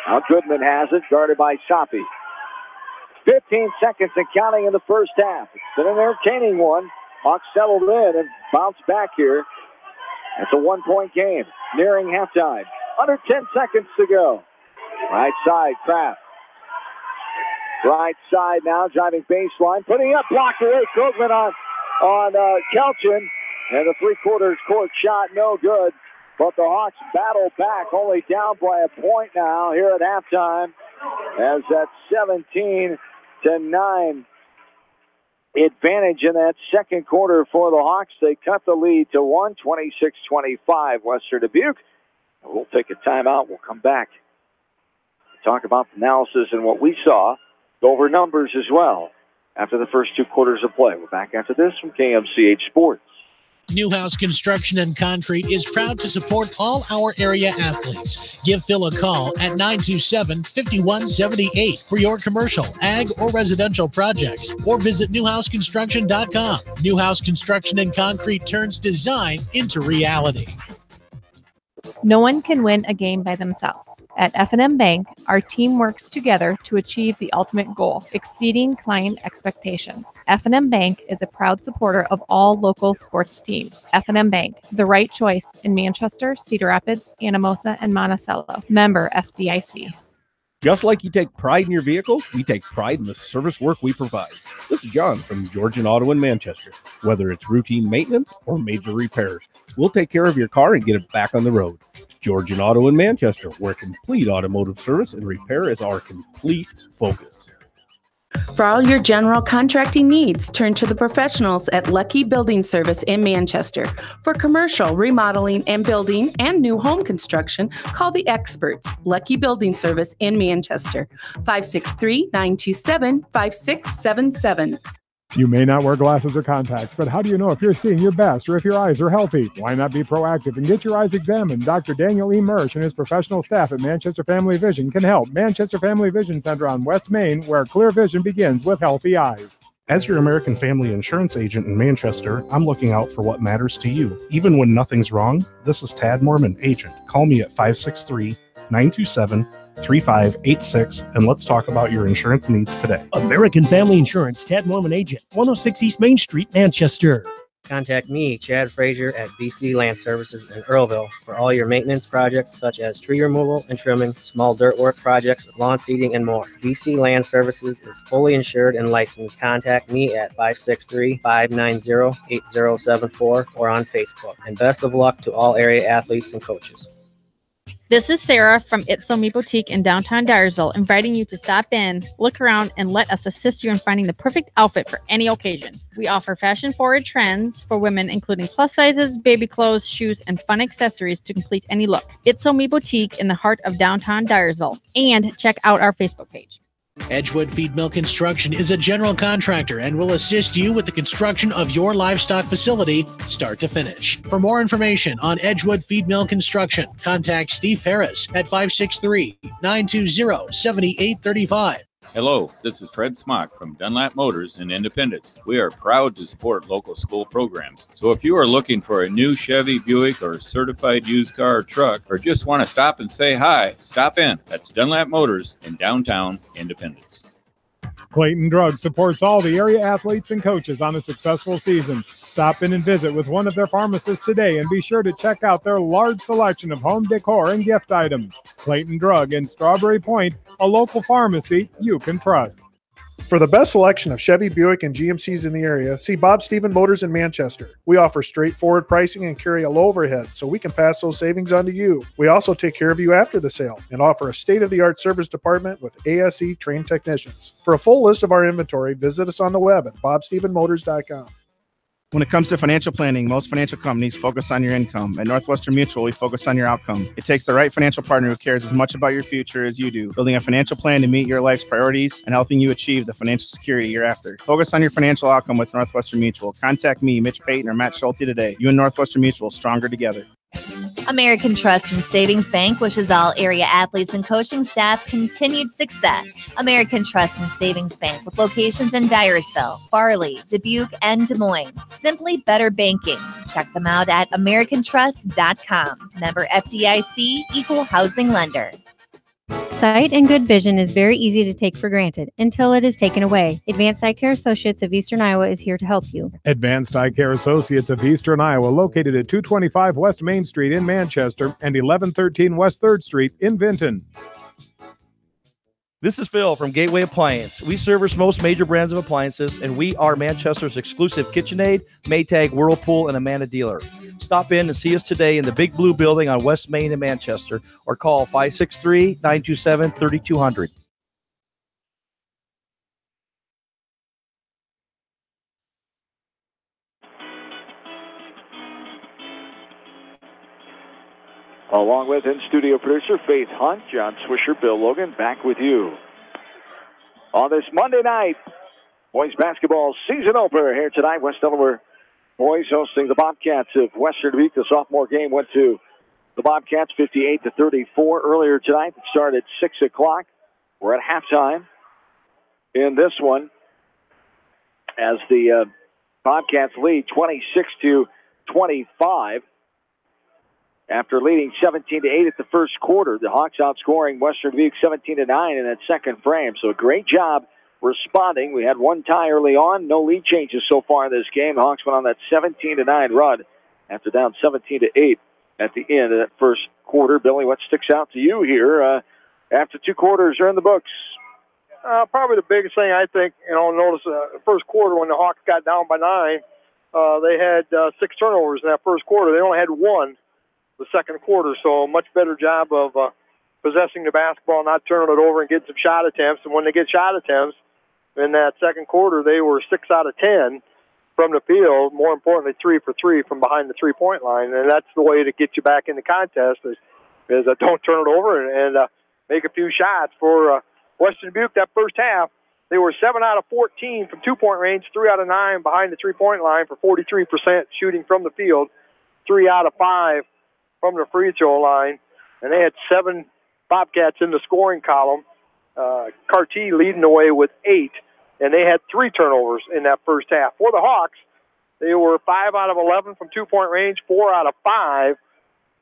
A: Now Goodman has it, guarded by Soppy. 15 seconds and counting in the first half. It's been an entertaining one. Hawks settled in and bounced back here. It's a 1-point game, nearing halftime. Under 10 seconds to go. Right side, Kraft. Right side now, driving baseline, putting up, blocked away. Krogman on Kelchin. And the three-quarters court shot, no good. But the Hawks battle back, only down by a point now here at halftime. As that 17-9 advantage in that second quarter for the Hawks. They cut the lead to 1, 26-25, Western Dubuque. We'll take a timeout. We'll come back
E: talk about the analysis and what we saw, go over numbers as well after the first 2 quarters of play. We're back after this from KMCH Sports.
I: Newhouse Construction and Concrete is proud to support all our area athletes. Give Phil a call at 927-5178 for your commercial, ag, or residential projects, or visit newhouseconstruction.com. Newhouse Construction and Concrete turns design into reality.
K: No one can win a game by themselves. At F&M Bank, our team works together to achieve the ultimate goal, exceeding client expectations. F&M Bank is a proud supporter of all local sports teams. F&M Bank, the right choice in Manchester, Cedar Rapids, Anamosa, and Monticello. Member FDIC.
L: Just like you take pride in your vehicle, we take pride in the service work we provide. This is John from Georgian Auto in Manchester. Whether it's routine maintenance or major repairs, we'll take care of your car and get it back on the road. Georgian Auto in Manchester, where complete automotive service and repair is our complete focus.
M: For all your general contracting needs, turn to the professionals at Lucky Building Service in Manchester. For commercial, remodeling, and building and new home construction, call the experts, Lucky Building Service in Manchester, 563-927-5677.
F: You may not wear glasses or contacts, but how do you know if you're seeing your best or if your eyes are healthy? Why not be proactive and get your eyes examined? Dr. Daniel E. Mersch and his professional staff at Manchester Family Vision can help. Manchester Family Vision Center on West Main, where clear vision begins with healthy eyes.
N: As your American Family Insurance agent in Manchester, I'm looking out for what matters to you. Even when nothing's wrong, this is Tad Mormon, agent. Call me at 563-927-3586, and let's talk about your insurance needs today.
O: American Family Insurance, Tad Mormon agent, 106 East Main Street, Manchester.
P: Contact me, Chad Frazier, at BC Land Services in Earlville for all your maintenance projects such as tree removal and trimming, small dirt work projects, lawn seeding, and more. BC Land Services is fully insured and licensed. Contact me at 563-590-8074 or on Facebook. And best of luck to all area athletes and coaches.
Q: This is Sarah from It's So Me Boutique in downtown Dyersville, inviting you to stop in, look around, and let us assist you in finding the perfect outfit for any occasion. We offer fashion-forward trends for women, including plus sizes, baby clothes, shoes, and fun accessories to complete any look. It's So Me Boutique in the heart of downtown Dyersville. And check out our Facebook page.
I: Edgewood Feed Mill Construction is a general contractor and will assist you with the construction of your livestock facility, start to finish. For more information on Edgewood Feed Mill Construction, contact Steve Harris at 563-920-7835.
R: Hello, this is Fred Smock from Dunlap Motors in Independence. We are proud to support local school programs. So if you are looking for a new Chevy, Buick, or certified used car or truck, or just want to stop and say hi, stop in. That's Dunlap Motors in downtown Independence.
F: Clayton Drug supports all the area athletes and coaches on a successful season. Stop in and visit with one of their pharmacists today and be sure to check out their large selection of home decor and gift items. Clayton Drug in Strawberry Point, a local pharmacy you can trust.
S: For the best selection of Chevy, Buick, and GMCs in the area, see Bob Stephen Motors in Manchester. We offer straightforward pricing and carry a low overhead, so we can pass those savings on to you. We also take care of you after the sale and offer a state-of-the-art service department with ASE trained technicians. For a full list of our inventory, visit us on the web at bobstephenmotors.com.
T: When it comes to financial planning, most financial companies focus on your income. At Northwestern Mutual, we focus on your outcome. It takes the right financial partner who cares as much about your future as you do, building a financial plan to meet your life's priorities and helping you achieve the financial security you're after. Focus on your financial outcome with Northwestern Mutual. Contact me, Mitch Payton, or Matt Schulte today. You and Northwestern Mutual, stronger together.
U: American Trust and Savings Bank wishes all area athletes and coaching staff continued success. American Trust and Savings Bank with locations in Dyersville, Farley, Dubuque, and Des Moines. Simply better banking. Check them out at americantrust.com. Member FDIC, equal housing lender.
V: Sight and good vision is very easy to take for granted until it is taken away. Advanced Eye Care Associates of Eastern Iowa is here to help you.
F: Advanced Eye Care Associates of Eastern Iowa, located at 225 West Main Street in Manchester and 1113 West 3rd Street in Vinton.
W: This is Phil from Gateway Appliance. We service most major brands of appliances, and we are Manchester's exclusive KitchenAid, Maytag, Whirlpool, and Amana dealer. Stop in and see us today in the Big Blue Building on West Main in Manchester, or call 563-927-3200.
A: along with in-studio producer Faith Hunt, John Swisher, Bill Logan, back with you on this Monday night boys basketball season opener here tonight. West Delaware boys hosting the Bobcats of Western Dubuque. The sophomore game went to the Bobcats 58-34 earlier tonight. It started at 6 o'clock. We're at halftime in this one as the Bobcats lead 26-25. After leading 17-8 at the first quarter, the Hawks outscoring Western Dubuque 17-9 in that second frame. So a great job responding. We had one tie early on, no lead changes so far in this game. The Hawks went on that 17-9 run after down 17-8 at the end of that first quarter. Billy, what sticks out to you here after 2 quarters are in the books?
B: Probably the biggest thing I think, notice the first quarter when the Hawks got down by 9, they had 6 turnovers in that first quarter. They only had 1 the second quarter, so a much better job of possessing the basketball, not turning it over and getting some shot attempts. And when they get shot attempts in that second quarter, they were 6 out of 10 from the field. More importantly, 3 for 3 from behind the three-point line, and that's the way to get you back in the contest is don't turn it over and make a few shots. For Western Dubuque, that first half, they were 7 out of 14 from 2-point range, 3 out of 9 behind the three-point line for 43% shooting from the field, 3 out of 5 from the free throw line, and they had 7 Bobcats in the scoring column. Carty leading the way with 8, and they had 3 turnovers in that first half. For the Hawks, they were 5 out of 11 from 2-point range, 4 out of 5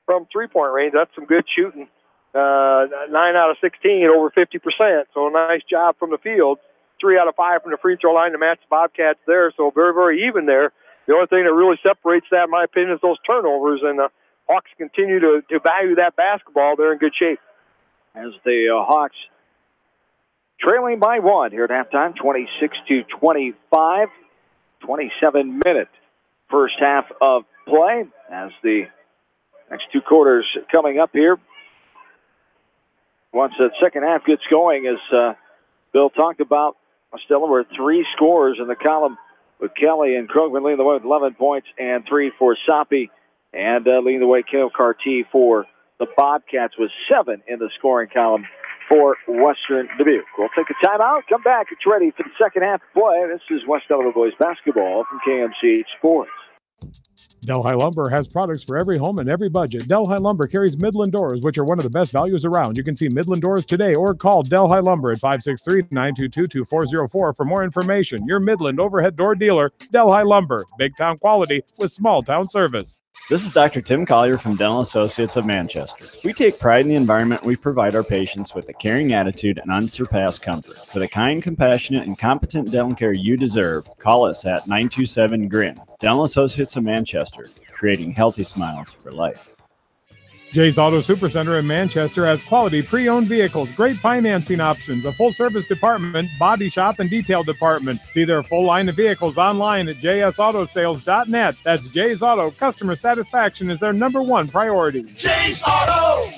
B: from 3-point range. That's some good shooting. 9 out of 16, over 50%. So a nice job from the field. 3 out of 5 from the free throw line to match the Bobcats there. So very, very even there. The only thing that really separates that, in my opinion, is those turnovers, and Hawks continue to value that basketball. They're in good shape.
A: As the Hawks trailing by 1 here at halftime, 26-25, 27-minute first half of play as the next 2 quarters coming up here. Once the second half gets going, as Bill talked about, West Delaware 3 scorers in the column with Kelly and Krogman leading the way with 11 points and 3 for Soppe. And leading the way, Kale Carty for the Bobcats with 7 in the scoring column for Western Dubuque. We'll take a timeout, come back. It's ready for the second half of play. This is West Delaware boys basketball from KMCH Sports.
F: Delhi Lumber has products for every home and every budget. Delhi Lumber carries Midland doors, which are one of the best values around. You can see Midland doors today or call Delhi Lumber at 563-922-2404 for more information. Your Midland overhead door dealer, Delhi Lumber. Big town quality with small town service.
C: This is Dr. Tim Collier from Dental Associates of Manchester. We take pride in the environment we provide our patients with a caring attitude and unsurpassed comfort. For the kind, compassionate, and competent dental care you deserve, call us at 927-GRIN. Dental Associates of Manchester, creating healthy smiles for life.
F: Jay's Auto Supercenter in Manchester has quality pre-owned vehicles, great financing options, a full-service department, body shop, and detail department. See their full line of vehicles online at jsautosales.net. That's Jay's Auto. Customer satisfaction is their #1 priority.
D: Jay's Auto!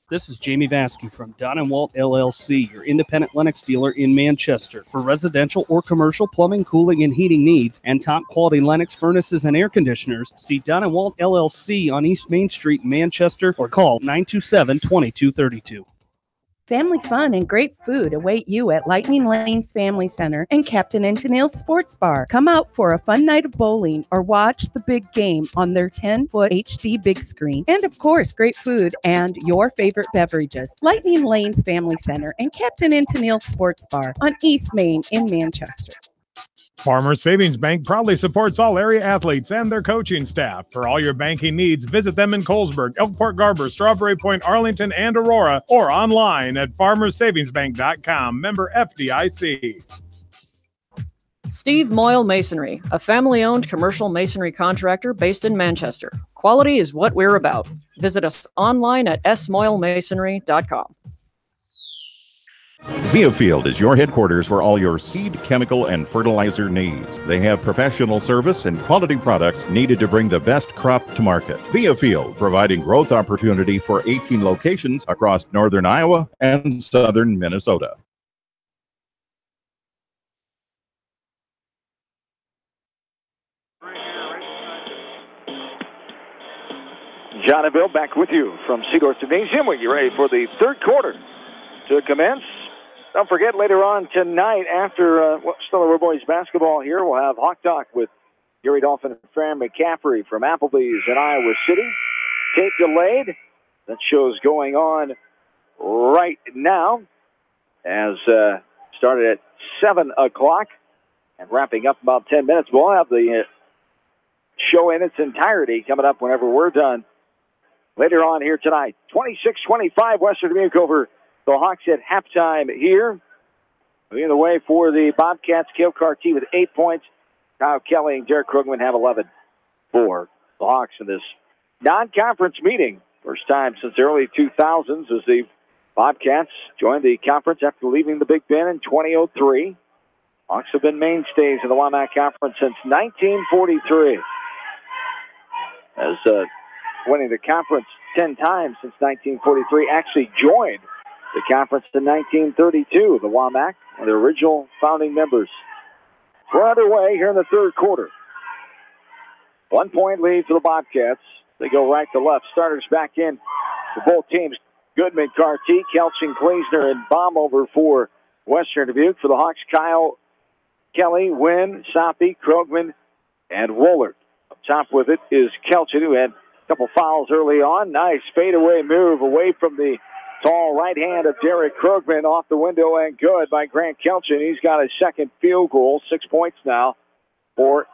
G: This is Jamie Vasky from Don & Walt LLC, your independent Lennox dealer in Manchester. For residential or commercial plumbing, cooling, and heating needs, and top-quality Lennox furnaces and air conditioners, see Don & Walt LLC on East Main Street, Manchester, or call 927-2232.
M: Family fun and great food await you at Lightning Lanes Family Center and Captain and Tennille's Sports Bar. Come out for a fun night of bowling or watch the big game on their 10-foot HD big screen. And of course, great food and your favorite beverages. Lightning Lanes Family Center and Captain and Tennille's Sports Bar on East Main in Manchester.
F: Farmers Savings Bank proudly supports all area athletes and their coaching staff. For all your banking needs, visit them in Colesburg, Elkport Garber, Strawberry Point, Arlington, and Aurora, or online at farmersavingsbank.com. Member FDIC.
X: Steve Moyle Masonry, a family-owned commercial masonry contractor based in Manchester. Quality is what we're about. Visit us online at smoylemasonry.com.
Y: Viafield is your headquarters for all your seed, chemical, and fertilizer needs. They have professional service and quality products needed to bring the best crop to market. Viafield, providing growth opportunity for 18 locations across northern Iowa and southern Minnesota.
A: John and Bill back with you from Seedorf Gymnasium. We get ready for the third quarter to commence. Don't forget, later on tonight, after Delaware boys basketball here, we'll have Hawk Talk with Gary Dolphin and Fran McCaffrey from Applebee's in Iowa City. Tape delayed. That show's going on right now, as started at 7 o'clock and wrapping up about 10 minutes. We'll have the show in its entirety coming up whenever we're done later on here tonight. 26-25 Western Dubuque over the Hawks at halftime here. Leading the way for the Bobcats, Cale Carty with 8 points. Kyle Kelly and Derek Krugman have 11 for the Hawks in this non-conference meeting. First time since the early 2000s as the Bobcats joined the conference after leaving the Big Ben in 2003. Hawks have been mainstays in the WAMAC Conference since 1943. As winning the conference 10 times since 1943, actually joined the conference in 1932, the WAMAC, and the original founding members. We're underway here in the third quarter. 1 point lead for the Bobcats. They go right to left. Starters back in for both teams. Goodman, Carty, Kelchin, Kleesner, and Baumover for Western Dubuque. For the Hawks, Kyle, Kelly, Wynn, Soppe, Krogman, and Wohlert. Up top with it is Kelchin, who had a couple fouls early on. Nice fadeaway move away from the tall right hand of Derek Krogman, off the window and good by Grant Kelchin. He's got his second field goal, 6 points now for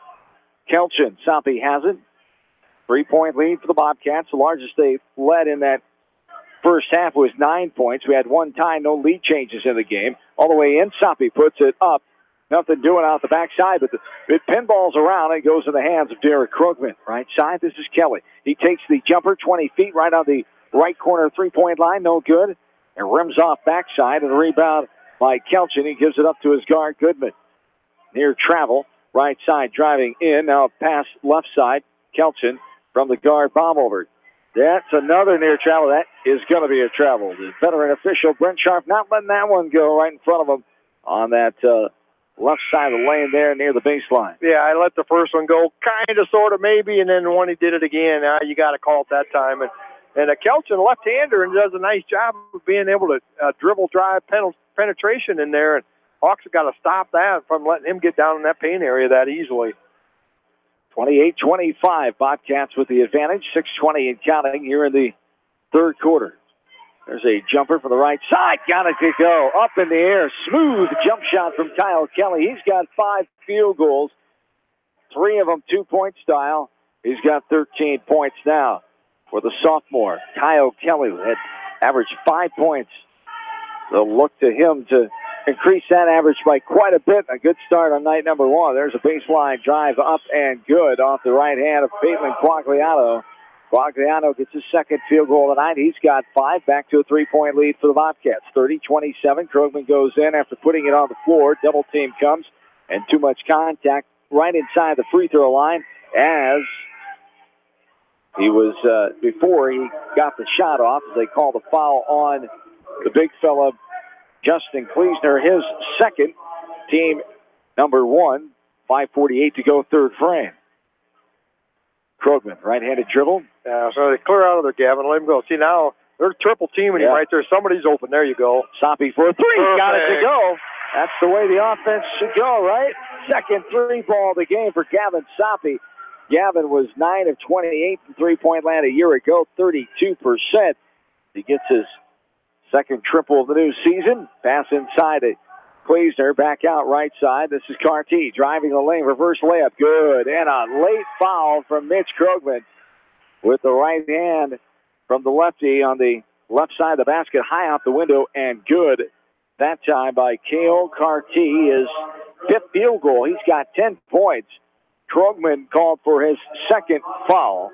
A: Kelchin. Soppe has it. 3 point lead for the Bobcats. The largest they led in that first half was 9 points. We had one tie, no lead changes in the game. All the way in, Soppe puts it up. Nothing doing out the backside, but it pinballs around and goes in the hands of Derek Krugman. Right side, this is Kelly. He takes the jumper 20 feet right on the right corner 3-point line, no good. And rims off backside, and a rebound by Kelchin. He gives it up to his guard, Goodman. Near travel, right side driving in. Now pass left side, Kelchin from the guard, Baumover. That's another near travel. That is going to be a travel. The veteran official, Brent Sharp, not letting that one go right in front of him on that left side of the lane there near the baseline.
B: Yeah, I let the first one go, kind of, sort of, maybe, and then when he did it again, you got to call it that time. And Kelchin, left-hander, and does a nice job of being able to dribble, drive, penetration in there. And Hawks have got to stop that from letting him get down in that paint area that easily.
A: 28-25, Bobcats with the advantage. 6:20 and counting here in the third quarter. There's a jumper from the right side. Got it to go. Up in the air. Smooth jump shot from Kyle Kelly. He's got 5 field goals. 3 of them 2-point style. He's got 13 points now for the sophomore. Kyle Kelly had averaged 5 points. They'll look to him to increase that average by quite a bit. A good start on night number 1. There's a baseline drive up and good off the right hand of Bateman Quagliano. Quagliano gets his second field goal of the night. He's got 5, back to a 3-point lead for the Bobcats. 30-27. Krugman goes in after putting it on the floor. Double team comes, and too much contact right inside the free throw line as he was before he got the shot off. They call the foul on the big fella, Justin Kleesner, his second, team number 1. 5:48 to go, third frame. Krugman, right-handed dribble.
B: Yeah, so they clear out of there, Gavin. Let him go. See, now they're triple teaming him right there. Somebody's open. There you go.
A: Soppe for a 3. Perfect. Got it to go. That's the way the offense should go, right? Second 3 ball of the game for Gavin Soppe. Gavin was 9 of 28 from three-point land a year ago, 32%. He gets his second triple of the new season. Pass inside to Kleesner, back out right side. This is Carty driving the lane, reverse layup, good. And a late foul from Mitch Krugman with the right hand from the lefty on the left side of the basket, high out the window, and good. That time by Cale Carty, his 5th field goal. He's got 10 points. Krugman called for his second foul.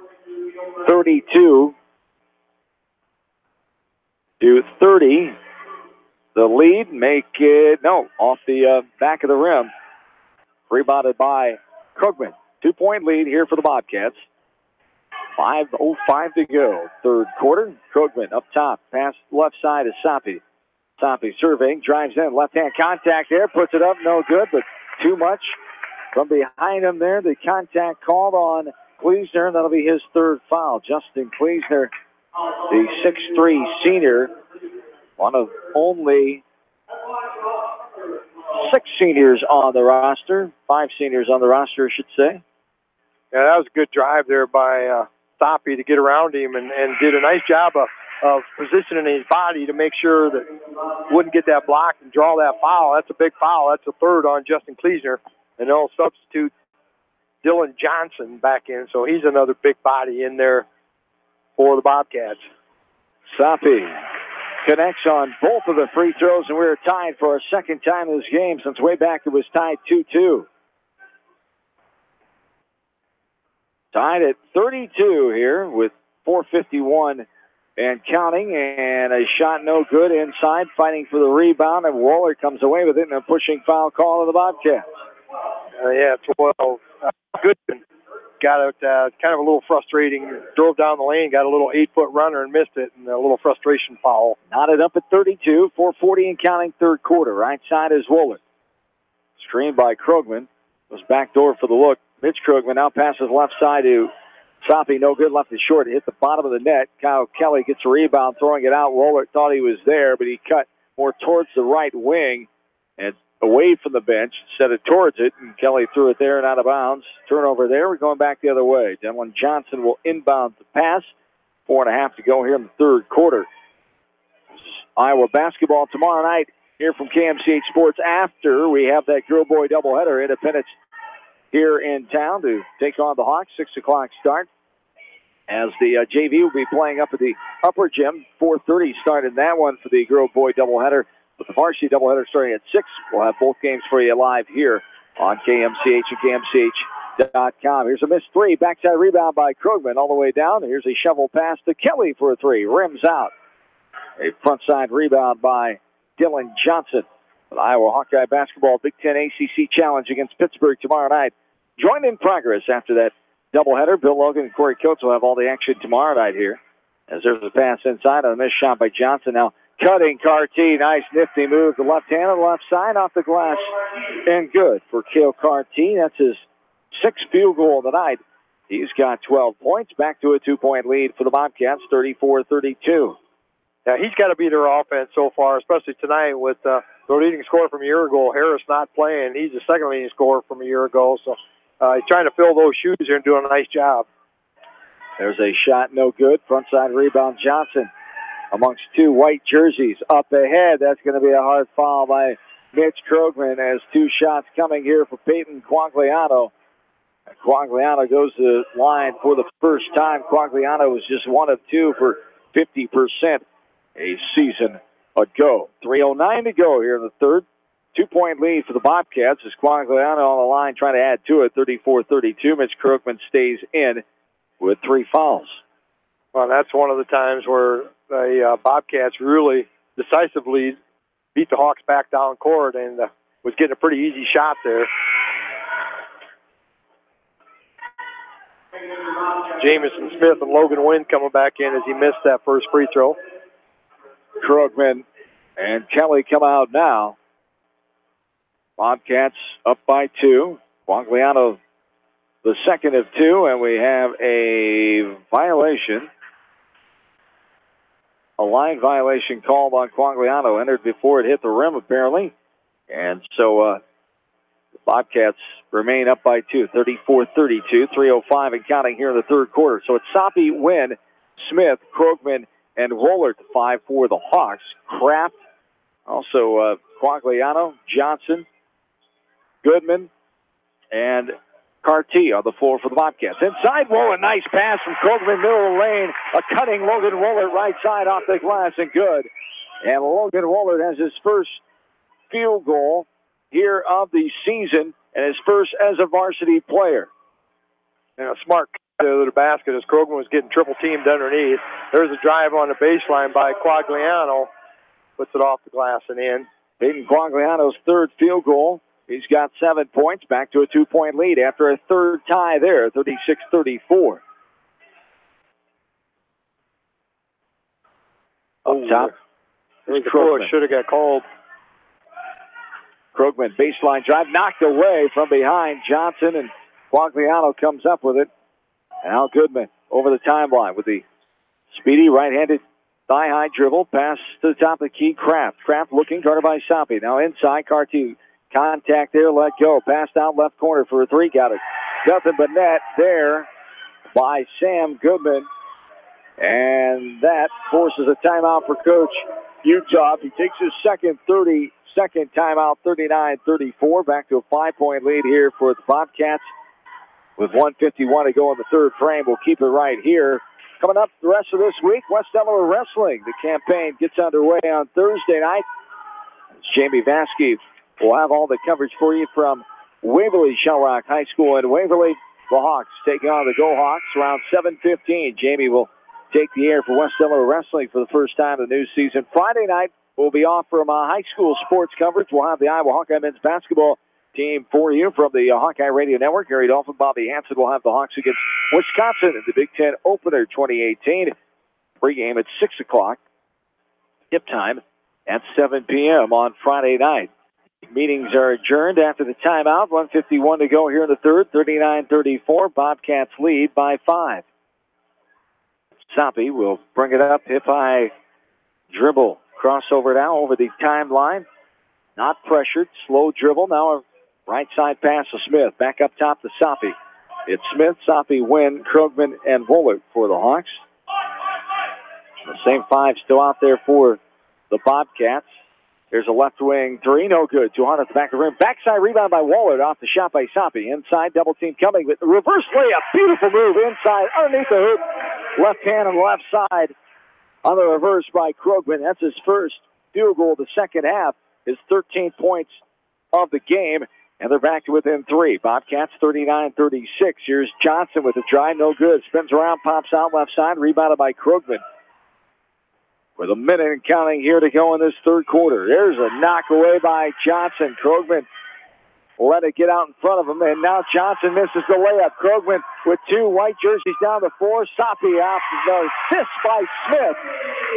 A: 32 to 30. The lead, make it, off the back of the rim. Rebounded by Krugman. 2-point lead here for the Bobcats. 5:05 to go. Third quarter. Krugman up top. Pass left side is Soppe. Soppe surveying, drives in. Left-hand contact there. Puts it up. No good, but too much from behind him there. The contact called on Kleesner. That'll be his third foul. Justin Kleesner, the 6'3 senior, one of only 6 seniors on the roster. 5 seniors on the roster, I should say.
B: Yeah, that was a good drive there by Stoppy to get around him and did a nice job of positioning his body to make sure that wouldn't get that block and draw that foul. That's a big foul. That's a third on Justin Kleesner. And they'll substitute Dylan Johnson back in, so he's another big body in there for the Bobcats.
A: Stoppy connects on both of the free throws, and we're tied for a second time in this game. Since way back it was tied 2-2. Tied at 32 here with 4:51 and counting, and a shot no good inside, fighting for the rebound, and Waller comes away with it, and a pushing foul call of the Bobcats.
B: Yeah, 12. Goodman got it kind of a little frustrating. Drove down the lane, got a little 8-foot runner and missed it, and a little frustration foul.
A: Knotted up at 32, 4:40 and counting, third quarter. Right side is Waller. Screened by Krogman. Goes backdoor for the look. Mitch Krogman now passes left side to Stoppy. No good, left it short. It hit the bottom of the net. Kyle Kelly gets a rebound, throwing it out. Waller thought he was there, but he cut more towards the right wing and away from the bench instead of towards it, and Kelly threw it there and out of bounds. Turnover there. We're going back the other way. Dylan Johnson will inbound the pass. 4.5 to go here in the third quarter. Iowa basketball tomorrow night here from KMCH Sports after we have that girl-boy doubleheader. Independence here in town to take on the Hawks. 6 o'clock start as the JV will be playing up at the upper gym. 4:30 start in that one for the girl-boy doubleheader. With the varsity doubleheader starting at 6, we'll have both games for you live here on KMCH and KMCH.com. Here's a missed three. Backside rebound by Krogman all the way down. Here's a shovel pass to Kelly for a three. Rims out. A front side rebound by Dylan Johnson. But Iowa Hawkeye basketball Big Ten ACC Challenge against Pittsburgh tomorrow night. Joined in progress after that doubleheader. Bill Logan and Corey Coates will have all the action tomorrow night here. As there's a pass inside on a missed shot by Johnson. Now cutting Carty. Nice nifty move. The left hand on the left side off the glass. And good for Cale Carty. That's his 6th field goal of the night. He's got 12 points. Back to a 2-point lead for the Bobcats, 34-32.
B: Yeah, he's got to be their offense so far, especially tonight with the leading scorer from a year ago, Harris, not playing. He's the second leading scorer from a year ago. So he's trying to fill those shoes here and doing a nice job.
A: There's a shot, no good. Frontside rebound, Johnson amongst 2 white jerseys. Up ahead, that's going to be a hard foul by Mitch Krogman as 2 shots coming here for Peyton Quagliano. Quagliano goes to the line for the first time. Quagliano was just 1 of 2 for 50% a season ago. 3:09 to go here in the third. 2-point lead for the Bobcats as Quagliano on the line trying to add to it. 34-32. Mitch Krogman stays in with 3 fouls.
B: Well, that's one of the times where the Bobcats really decisively beat the Hawks back down court and was getting a pretty easy shot there. Jamison Smith and Logan Wynn coming back in as he missed that first free throw.
A: Krogman and Kelly come out now. Bobcats up by 2. Quagliano the second of 2, and we have a violation. A line violation called on Quagliano. Entered before it hit the rim, apparently. And so the Bobcats remain up by 2, 34-32, 3:05 and counting here in the third quarter. So it's Soppy, Wynn, Smith, Krogman, and Wohlert, 5 for the Hawks. Kraft, also Quagliano, Johnson, Goodman, and Carty on the floor for the Bobcats. Inside, Wohlert, nice pass from Krogman, middle of the lane. A cutting Logan Wohlert right side off the glass and good. And Logan Wohlert has his first field goal here of the season and his first as a varsity player.
B: And a smart to the basket as Krogman was getting triple teamed underneath. There's a drive on the baseline by Quagliano. Puts it off the glass and in.
A: Peyton Quagliano's third field goal. He's got 7 points, back to a 2-point lead after a third tie there, 36-34. Up top.
B: There's a push, should have got called.
A: Krogman, baseline drive, knocked away from behind Johnson, and Quagliano comes up with it. Now Goodman over the timeline with the speedy right-handed thigh-high dribble. Pass to the top of the key. Kraft looking, guarded by Soppe. Now inside, Carty. Contact there, let go. Pass down left corner for a three. Got it. Nothing but net there by Sam Goodman. And that forces a timeout for Coach Utah. He takes his second 30-second timeout, 39-34. Back to a 5-point lead here for the Bobcats. With 1:51 to go in the third frame, we'll keep it right here. Coming up the rest of this week, West Delaware Wrestling. The campaign gets underway on Thursday night. Jamie Vasky will have all the coverage for you from Waverly Shellrock High School in Waverly. The Hawks taking on the Go Hawks around 7:15. Jamie will take the air for West Delaware Wrestling for the first time of the new season. Friday night will be off from high school sports coverage. We'll have the Iowa Hawkeye men's basketball team for you from the Hawkeye Radio Network. Harry Dolphin, Bobby Hansen will have the Hawks against Wisconsin in the Big Ten Opener 2018. Pregame at 6 o'clock. Tip time at 7 p.m. on Friday night. Meetings are adjourned after the timeout. 1:51 to go here in the third. 39-34. Bobcats lead by 5. Soppe will bring it up. Hip-high dribble. Crossover now over the timeline. Not pressured. Slow dribble. Now a right side pass to Smith. Back up top to Soppe. It's Smith, Soppe, Wynn, Krogman, and Wollert for the Hawks. The same five still out there for the Bobcats. There's a left wing three. No good. 200 at the back of the rim. Backside rebound by Wollert off the shot by Soppe. Inside, double team coming with the reverse layup. Beautiful move inside, underneath the hoop. Left hand on the left side on the reverse by Krogman. That's his first field goal of the second half. His 13 points of the game. And they're back to within 3. Bobcats 39-36. Here's Johnson with a drive. No good. Spins around, pops out left side. Rebounded by Krogman. With a minute and counting here to go in this third quarter. There's a knock away by Johnson. Krogman let it get out in front of him. And now Johnson misses the layup. Krogman with 2 white jerseys down the floor. Soppe off the assist by Smith.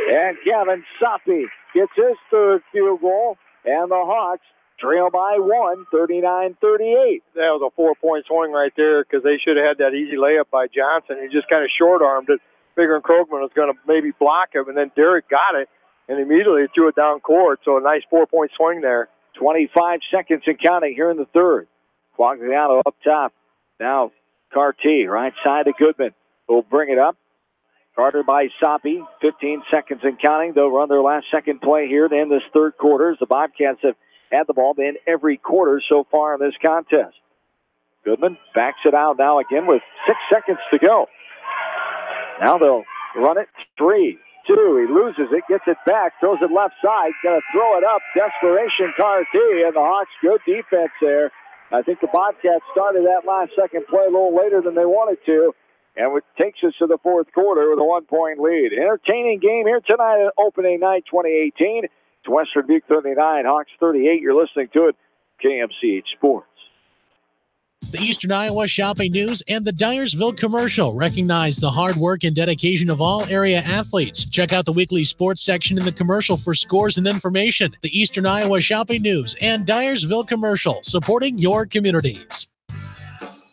A: And Kevin Soppe gets his third field goal. And the Hawks trail by 1, 39-38.
B: That was a 4-point swing right there because they should have had that easy layup by Johnson. He just kind of short-armed it, figuring Krogman was going to maybe block him, and then Derek got it and immediately threw it down court. So a nice 4-point swing there.
A: 25 seconds and counting here in the third. Quagliano up top. Now Carty, right side to Goodman. Will bring it up. Guarded by Soppe. 15 seconds and counting. They'll run their last second play here to end this third quarter. The Bobcats have had the ball in every quarter so far in this contest. Goodman backs it out now again with 6 seconds to go. Now they'll run it. 3, 2. He loses it, gets it back, throws it left side, going to throw it up. Desperation, Carty, and the Hawks, good defense there. I think the Bobcats started that last second play a little later than they wanted to, and it takes us to the fourth quarter with a 1-point lead. Entertaining game here tonight at opening night 2018. It's Western Dubuque 39, Hawks 38. You're listening to it, KMCH Sports.
I: The Eastern Iowa Shopping News and the Dyersville Commercial recognize the hard work and dedication of all area athletes. Check out the weekly sports section in the commercial for scores and information. The Eastern Iowa Shopping News and Dyersville Commercial, supporting your communities.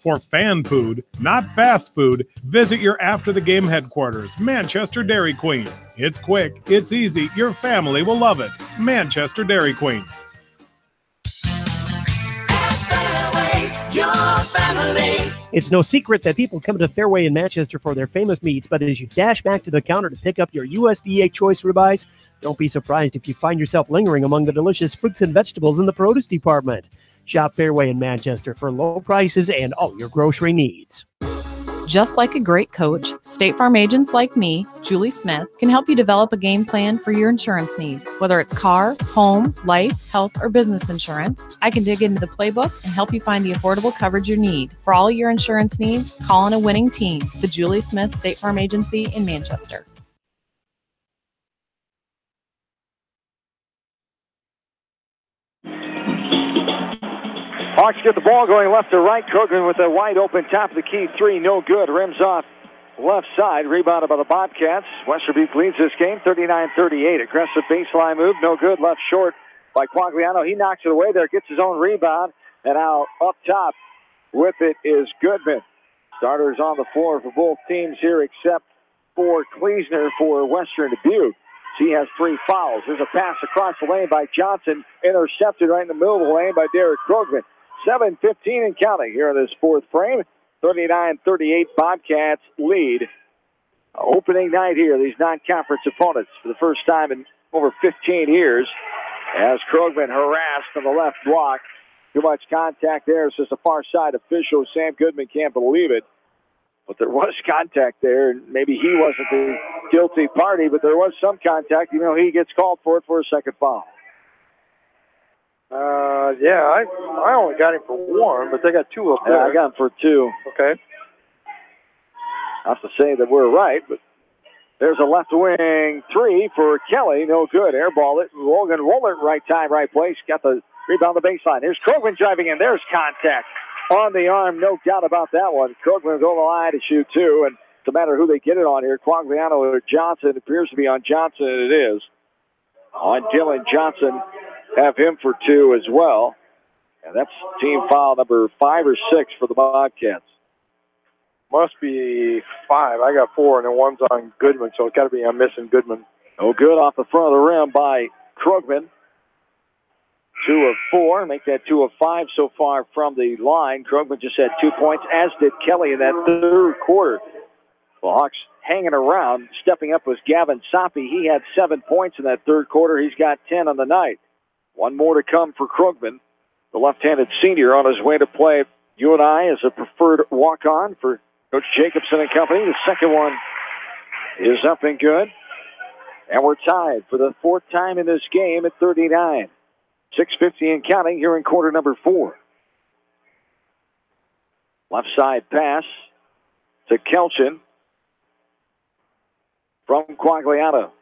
F: For fan food, not fast food, visit your after-the-game headquarters, Manchester Dairy Queen. It's quick, it's easy, your family will love it. Manchester Dairy Queen.
D: Your family. It's no secret that people come to Fairway in Manchester for their famous meats, but as you dash back to the counter to pick up your USDA choice ribeyes, don't be surprised if you find yourself lingering among the delicious fruits and vegetables in the produce department. Shop Fairway in Manchester for low prices and all your grocery needs.
E: Just like a great coach, State Farm agents like me, Julie Smith, can help you develop a game plan for your insurance needs. Whether it's car, home, life, health, or business insurance, I can dig into the playbook and help you find the affordable coverage you need. For all your insurance needs, call on a winning team. The Julie Smith State Farm Agency in Manchester.
A: Hawks get the ball going left to right. Krogman with a wide open top of the key 3. No good. Rims off left side. Rebounded by the Bobcats. Western Dubuque leads this game 39-38. Aggressive baseline move. No good. Left short by Quagliano. He knocks it away there. Gets his own rebound. And now up top with it is Goodman. Starters on the floor for both teams here except for Kleesner for Western Dubuque. She has 3 fouls. There's a pass across the lane by Johnson, intercepted right in the middle of the lane by Derek Krugman. 7:15 and counting here in this fourth frame. 39-38 Bobcats lead. Opening night here, these non-conference opponents for the first time in over 15 years. As Krugman harassed on the left block. Too much contact there, says the far side official. Sam Goodman can't believe it. But there was contact there. Maybe he wasn't the guilty party, but there was some contact. You know, he gets called for it for a second foul.
B: Yeah, I only got him for 1, but they got 2 up there.
A: Yeah, I got him for 2.
B: Okay.
A: Not to say that we're right, but there's a left wing 3 for Kelly. No good. Airball it. Logan Wollert, right time, right place. Got the rebound on the baseline. Here's Krugman driving in. There's contact on the arm. No doubt about that one. Krugman's on the line to shoot 2, and no matter who they get it on here, Quagliano or Johnson. It appears to be on Johnson, and it is. On Dylan Johnson, have him for 2 as well. And that's team foul number 5 or 6 for the Bobcats.
B: Must be 5. I got 4, and then 1's on Goodman, so it's got to be I'm missing Goodman.
A: No good off the front of the rim by Krugman. 2 of 4, make that 2 of 5 so far from the line. Krugman just had 2 points, as did Kelly in that third quarter. The Hawks hanging around. Stepping up was Gavin Soppy. He had 7 points in that third quarter. He's got 10 on the night. 1 more to come for Krugman. The left-handed senior on his way to play UNI as a preferred walk-on for Coach Jacobson and company. The second one is up and good. And we're tied for the 4th time in this game at 39. 6:50 and counting here in quarter number 4. Left side pass to Kelchin from Quagliano.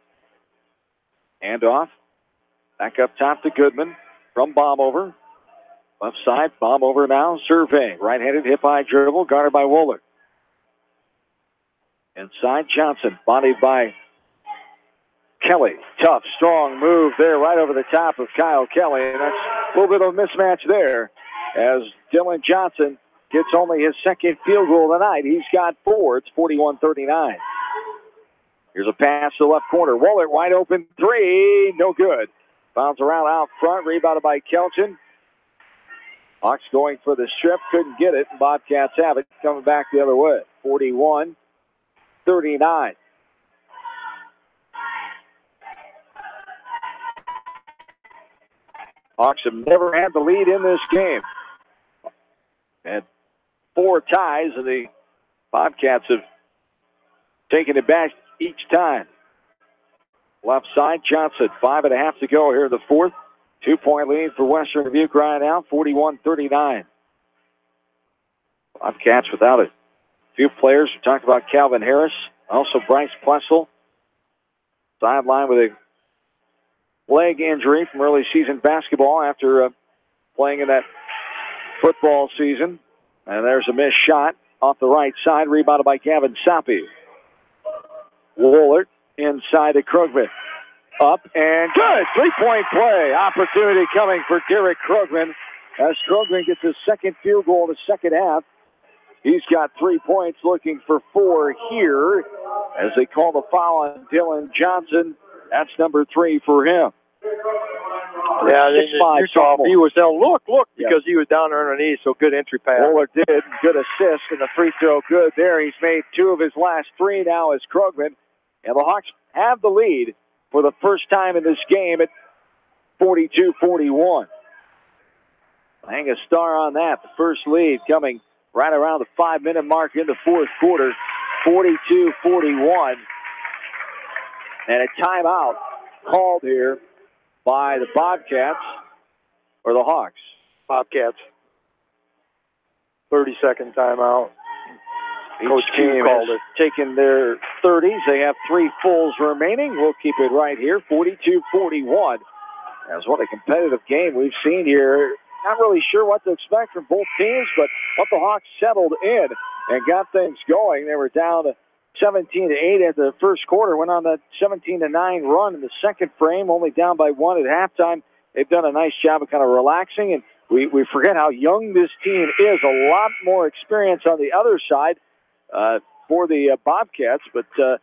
A: Handoff. Back up top to Goodman from Bombover. Left side, Bombover now, surveying. Right-handed hip-high dribble, guarded by Woolard. Inside Johnson, bodied by Kelly. Tough, strong move there right over the top of Kyle Kelly. And that's a little bit of a mismatch there as Dylan Johnson gets only his 2nd field goal of the night. He's got 4. It's 41-39. Here's a pass to the left corner. Woolard wide open 3. No good. Bounce around out front. Rebounded by Kelchin. Hawks going for the strip. Couldn't get it. Bobcats have it. Coming back the other way. 41-39. Hawks have never had the lead in this game. Had 4 ties, and the Bobcats have taken it back each time. Left side, Johnson, 5.5 to go here in the 4th. 2-point lead for Western Dubuque right now, 41-39. Bobcats without a few players. We talked about Calvin Harris, also Bryce Plessel. Sideline with a leg injury from early season basketball after playing in that football season. And there's a missed shot off the right side, rebounded by Gavin Soppy. Woolard inside to Krugman. Up and good. 3-point play. Opportunity coming for Derek Krugman as Krugman gets his 2nd field goal in the second half. He's got 3 points, looking for 4 here as they call the foul on Dylan Johnson. That's number 3 for him.
B: Yeah, you saw he was down. Look, because he was down there underneath, so good entry pass.
A: Woolard did. Good assist, and the free throw good there. He's made 2 of his last 3 now as Krugman. And the Hawks have the lead for the first time in this game at 42-41. Hang a star on that. The first lead coming right around the 5-minute mark in the 4th quarter. 42-41. And a timeout called here by the Bobcats or the Hawks.
B: Bobcats. 30-second timeout.
A: Coach team called it. Taking their 30s. They have 3 fulls remaining. We'll keep it right here. 42-41. As what a competitive game we've seen here. Not really sure what to expect from both teams, but what the Hawks settled in and got things going. They were down to 17-8 at the first quarter. Went on that 17-9 run in the second frame, only down by 1 at halftime. They've done a nice job of kind of relaxing and we forget how young this team is. A lot more experience on the other side for the Bobcats, but the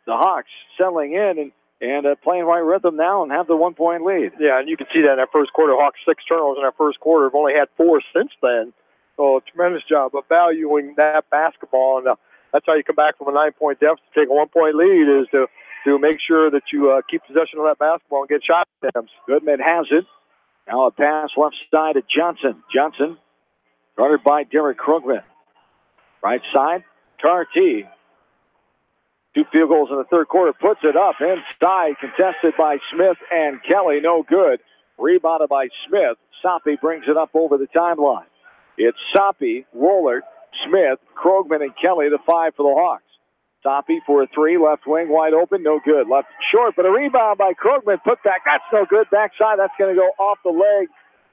A: Hawks settling in and playing right rhythm now and have the 1-point lead.
B: Yeah, and you can see that in that first quarter. Hawks 6 turnovers in that first quarter. Have only had 4 since then. So a tremendous job of valuing that basketball, and that's how you come back from a 9-point deficit. Take a 1-point lead is to make sure that you keep possession of that basketball and get shot attempts.
A: Goodman has it. Now a pass left side to Johnson. Johnson guarded by Derek Krugman. Right side, Carty. 2 field goals in the third quarter. Puts it up inside. Contested by Smith and Kelly. No good. Rebounded by Smith. Soppe brings it up over the timeline. It's Soppe, Rollert, Smith, Krogman, and Kelly, the 5 for the Hawks. Soppe for a 3, left wing wide open, no good. Left short, but a rebound by Krogman. Put back, that's no good. Backside, that's going to go off the leg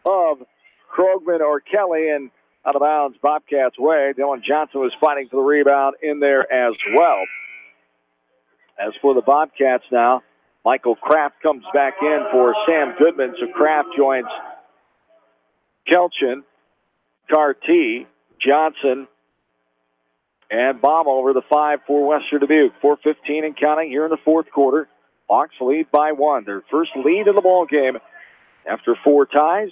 A: of Krogman or Kelly and out of bounds Bobcats' way. Dylan Johnson was fighting for the rebound in there as well. As for the Bobcats now, Michael Kraft comes back in for Sam Goodman. So Kraft joins Kelchin, Carty, Johnson, and Baumhover, the 5 for Western Dubuque. 4:15 and counting here in the fourth quarter. Hawks lead by 1. Their first lead in the ball game after 4 ties.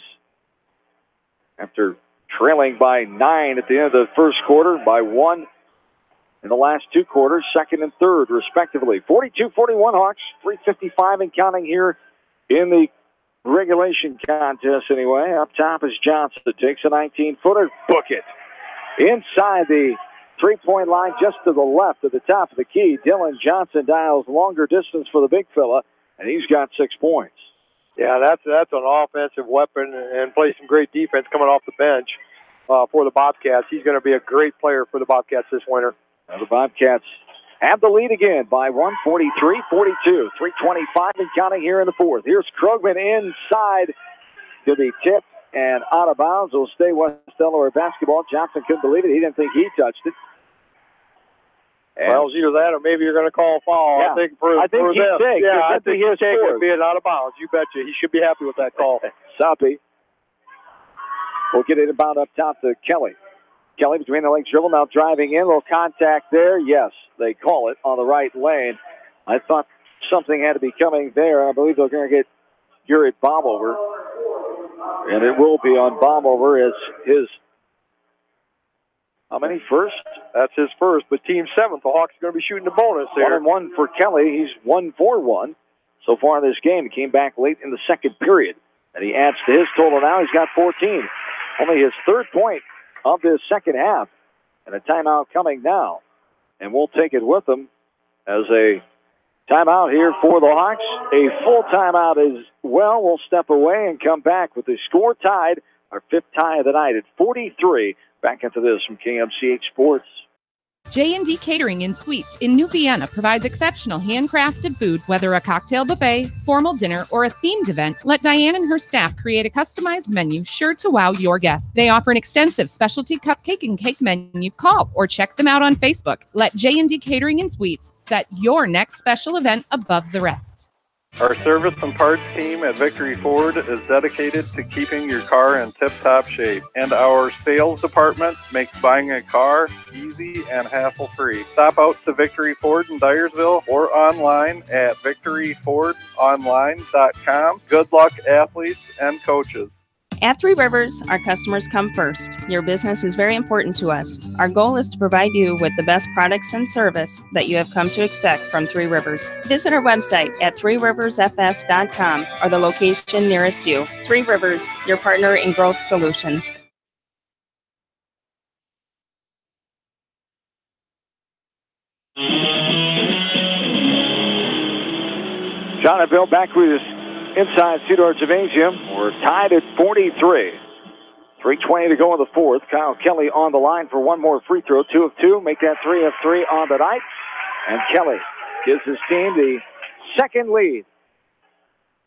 A: After trailing by 9 at the end of the first quarter, by 1 in the last 2 quarters, second and third, respectively. 42-41 Hawks, 3:55 and counting here in the regulation contest anyway. Up top is Johnson. Takes a 19-footer, book it. Inside the 3-point line, just to the left at the top of the key, Dylan Johnson dials longer distance for the big fella, and he's got 6 points.
B: Yeah, that's an offensive weapon and plays some great defense coming off the bench for the Bobcats. He's going to be a great player for the Bobcats this winter.
A: Now the Bobcats have the lead again by 1, 43-42. 3:25 and counting here in the fourth. Here's Krogman inside to be tipped and out of bounds. Will stay West Delaware basketball. Johnson couldn't believe it. He didn't think he touched it.
B: Well, it's either that or maybe you're going to call a foul.
A: Yeah.
B: I think for
A: he'd
B: them.
A: take.
B: Yeah, I think he'd take
A: score.
B: it being out of bounds. You betcha. He should be happy with that call.
A: Soppe will get it about up top to Kelly. Kelly between the legs dribble, now driving in. Little contact there. Yes, they call it on the right lane. I thought something had to be coming there. I believe they're going to get Garrett Baumhover. And it will be on Baumhover as his, how many first?
B: That's his first, but team 7th. The Hawks are going to be shooting the bonus here.
A: 1-1 for Kelly. He's 1 for 1 so far in this game. He came back late in the second period, and he adds to his total now. He's got 14. Only his 3rd point of this second half, and a timeout coming now. And we'll take it with them as a timeout here for the Hawks. A full timeout as well. We'll step away and come back with the score tied, our 5th tie of the night at 43. Back into this from KMCH Sports.
H: J&D Catering and Suites in New Vienna provides exceptional handcrafted food, whether a cocktail buffet, formal dinner, or a themed event. Let Diane and her staff create a customized menu sure to wow your guests. They offer an extensive specialty cupcake and cake menu. Call or check them out on Facebook. Let J&D Catering and Suites set your next special event above the rest.
J: Our service and parts team at Victory Ford is dedicated to keeping your car in tip-top shape, and our sales department makes buying a car easy and hassle-free. Stop out to Victory Ford in Dyersville or online at victoryfordonline.com. Good luck, athletes and coaches.
K: At Three Rivers, our customers come first. Your business is very important to us. Our goal is to provide you with the best products and service that you have come to expect from Three Rivers. Visit our website at threeriversfs.com or the location nearest you. Three Rivers, your partner in growth solutions.
A: John and Bill back with us inside Cedar Gymnasium. We're tied at 43. 3:20 to go in the fourth. Kyle Kelly on the line for one more free throw. 2 of 2. Make that 3 of 3 on the night. And Kelly gives his team the second lead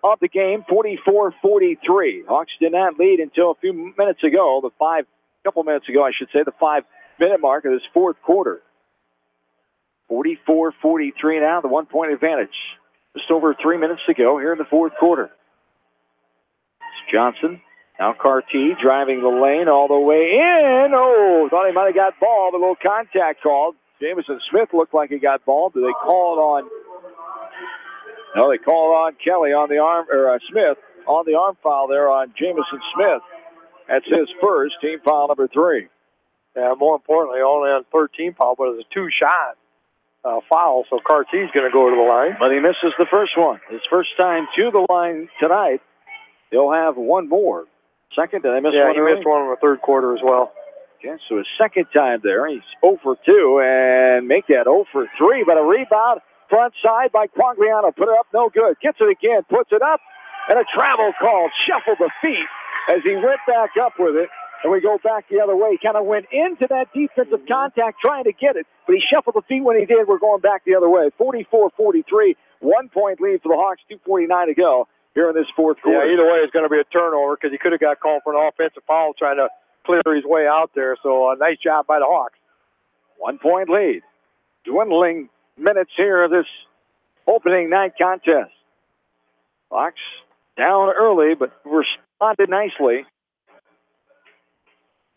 A: of the game, 44-43. Hawks did not lead until a few minutes ago, couple minutes ago, I should say, the 5-minute mark of this fourth quarter. 44-43 now, the 1-point advantage. Just over 3 minutes to go here in the fourth quarter. It's Johnson Now Carty driving the lane all the way in. Oh, thought he might have got ball. A little contact called. Jamison Smith looked like he got ball. Do they call it on? No, they call it on Kelly on the arm, or Smith on the arm foul there on Jamison Smith. That's his first, team foul number 3.
B: Yeah, more importantly, only on third team foul, but it's a 2-shot foul, so Carty's going to go to the line.
A: But he misses the first one. His first time to the line tonight. He'll have one more. Second, did I miss one?
B: Yeah, he missed one in the third quarter as well.
A: Okay, so his second time there. He's 0 for 2 and make that 0 for 3, but a rebound front side by Quagliano. Put it up, no good. Gets it again, puts it up, and a travel call. Shuffled the feet as he went back up with it. And we go back the other way. He kind of went into that defensive contact trying to get it, but he shuffled the feet when he did. We're going back the other way. 44-43, 1-point lead for the Hawks, 2:49 to go here in this fourth quarter.
B: Yeah, either way, it's going to be a turnover because he could have got called for an offensive foul trying to clear his way out there. So a nice job by the Hawks.
A: 1-point lead. Dwindling minutes here of this opening night contest. Hawks down early, but responded nicely.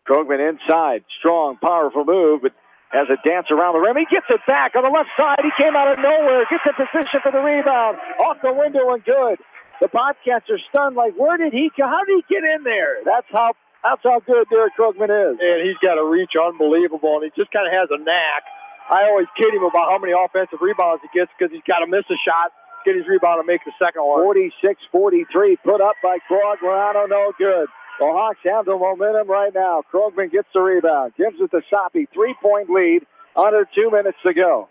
A: Krogman inside. Strong, powerful move, but has a dance around the rim. He gets it back on the left side. He came out of nowhere. Gets in position for the rebound. Off the window and good. The Bobcats are stunned like, where did he go? How did he get in there? That's how good Derek Krogman is.
B: And he's got a reach unbelievable, and he just kind of has a knack. I always kid him about how many offensive rebounds he gets because he's got to miss a shot, get his rebound, and make the second one.
A: 46-43 put up by Quagliano. No good. The Hawks have the momentum right now. Krogman gets the rebound. Gives it to Soppe. 3-point lead. Under 2 minutes to go.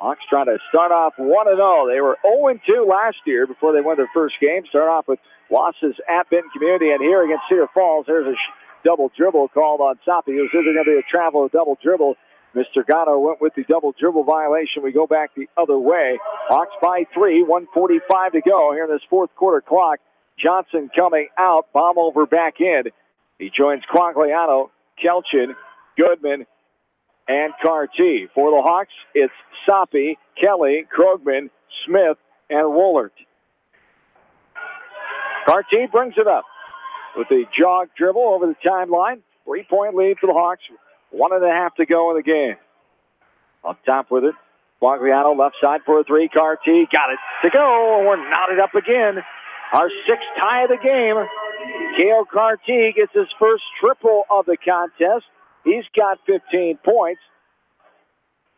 A: Hawks trying to start off 1-0. They were 0-2 last year before they won their first game. Start off with losses at Benton Community and here against Cedar Falls. There's a double dribble called on Soppe. It was either going to be a travel or double dribble. Mr. Gatto went with the double dribble violation. We go back the other way. Hawks by 3, 1:45 to go here in this fourth quarter clock. Johnson coming out, bomb over back in. He joins Quagliano, Kelchin, Goodman, and Carty. For the Hawks, it's Soppe, Kelly, Krogman, Smith, and Woolert. Carty brings it up with the jog dribble over the timeline. 3-point lead for the Hawks. 1.5 to go in the game. Up top with it. Quagliano left side for a 3. Carty got it to go. We're knotted up again. Our 6th tie of the game. Cale Carty gets his first triple of the contest. He's got 15 points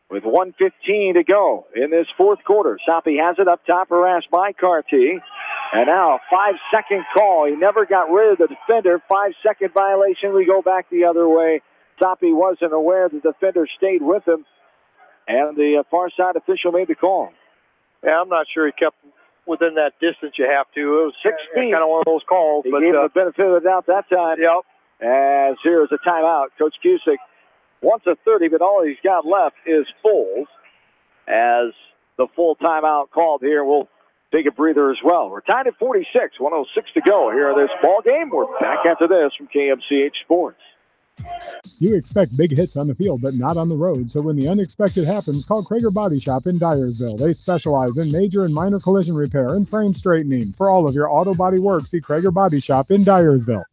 A: with 1:15 to go in this fourth quarter. Soppe has it up top, harassed by Carty. And now a 5-second call. He never got rid of the defender. 5-second violation. We go back the other way. Soppe wasn't aware the defender stayed with him. And the far side official made the call.
B: Yeah, I'm not sure he kept within that distance you have to. It was 6 feet. Kind of one of those calls.
A: He gave him the benefit of the doubt that time.
B: Yep.
A: As here's a timeout. Coach Cusick wants a 30, but all he's got left is fulls. As the full timeout called here, we'll take a breather as well. We're tied at 46, 1:06 to go here in this ball game. We're back after this from KMCH Sports.
F: You expect big hits on the field, but not on the road. So when the unexpected happens, call Krager Body Shop in Dyersville. They specialize in major and minor collision repair and frame straightening. For all of your auto body work, see Krager Body Shop in Dyersville.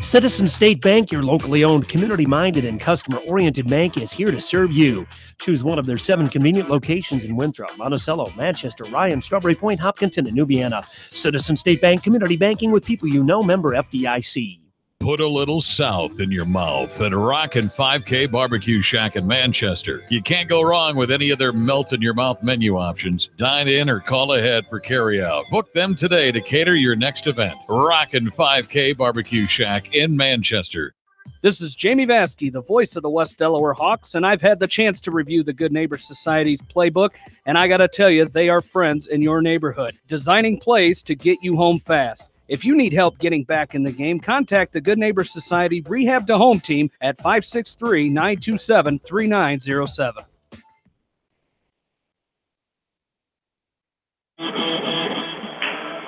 D: Citizen State Bank, your locally owned, community-minded, and customer-oriented bank, is here to serve you. Choose one of their 7 convenient locations in Winthrop, Monticello, Manchester, Ryan, Strawberry Point, Hopkinton, and New Vienna. Citizen State Bank, community banking with people you know, member FDIC.
L: Put a little south in your mouth at Rockin' 5K Barbecue Shack in Manchester. You can't go wrong with any of their melt-in-your-mouth menu options. Dine in or call ahead for carry-out. Book them today to cater your next event. Rockin' 5K Barbecue Shack in Manchester.
G: This is Jamie Vaskey, the voice of the West Delaware Hawks, and I've had the chance to review the Good Neighbor Society's playbook, and I got to tell you, they are friends in your neighborhood, designing plays to get you home fast. If you need help getting back in the game, contact the Good Neighbor Society Rehab to Home team at 563-927-3907.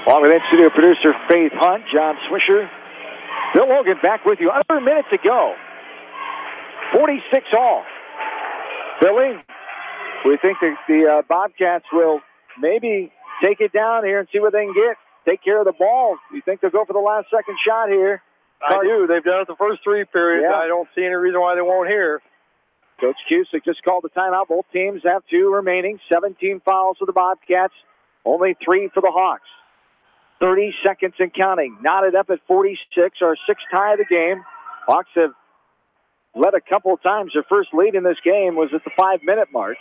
A: Along with in-studio producer Faith Hunt, John Swisher, Bill Logan back with you. Under a minute to go. 46 all. Billy, we think the Bobcats will maybe take it down here and see what they can get. take care of the ball. You think they'll go for the last second shot here?
B: I do. They've done it the first 3 periods.
A: Yeah.
B: I don't see any reason why they won't here.
A: Coach Cusick just called the timeout. Both teams have 2 remaining. 17 fouls for the Bobcats, only 3 for the Hawks. 30 seconds and counting. Knotted up at 46, our 6th tie of the game. Hawks have led a couple of times. Their first lead in this game was at the 5-minute mark.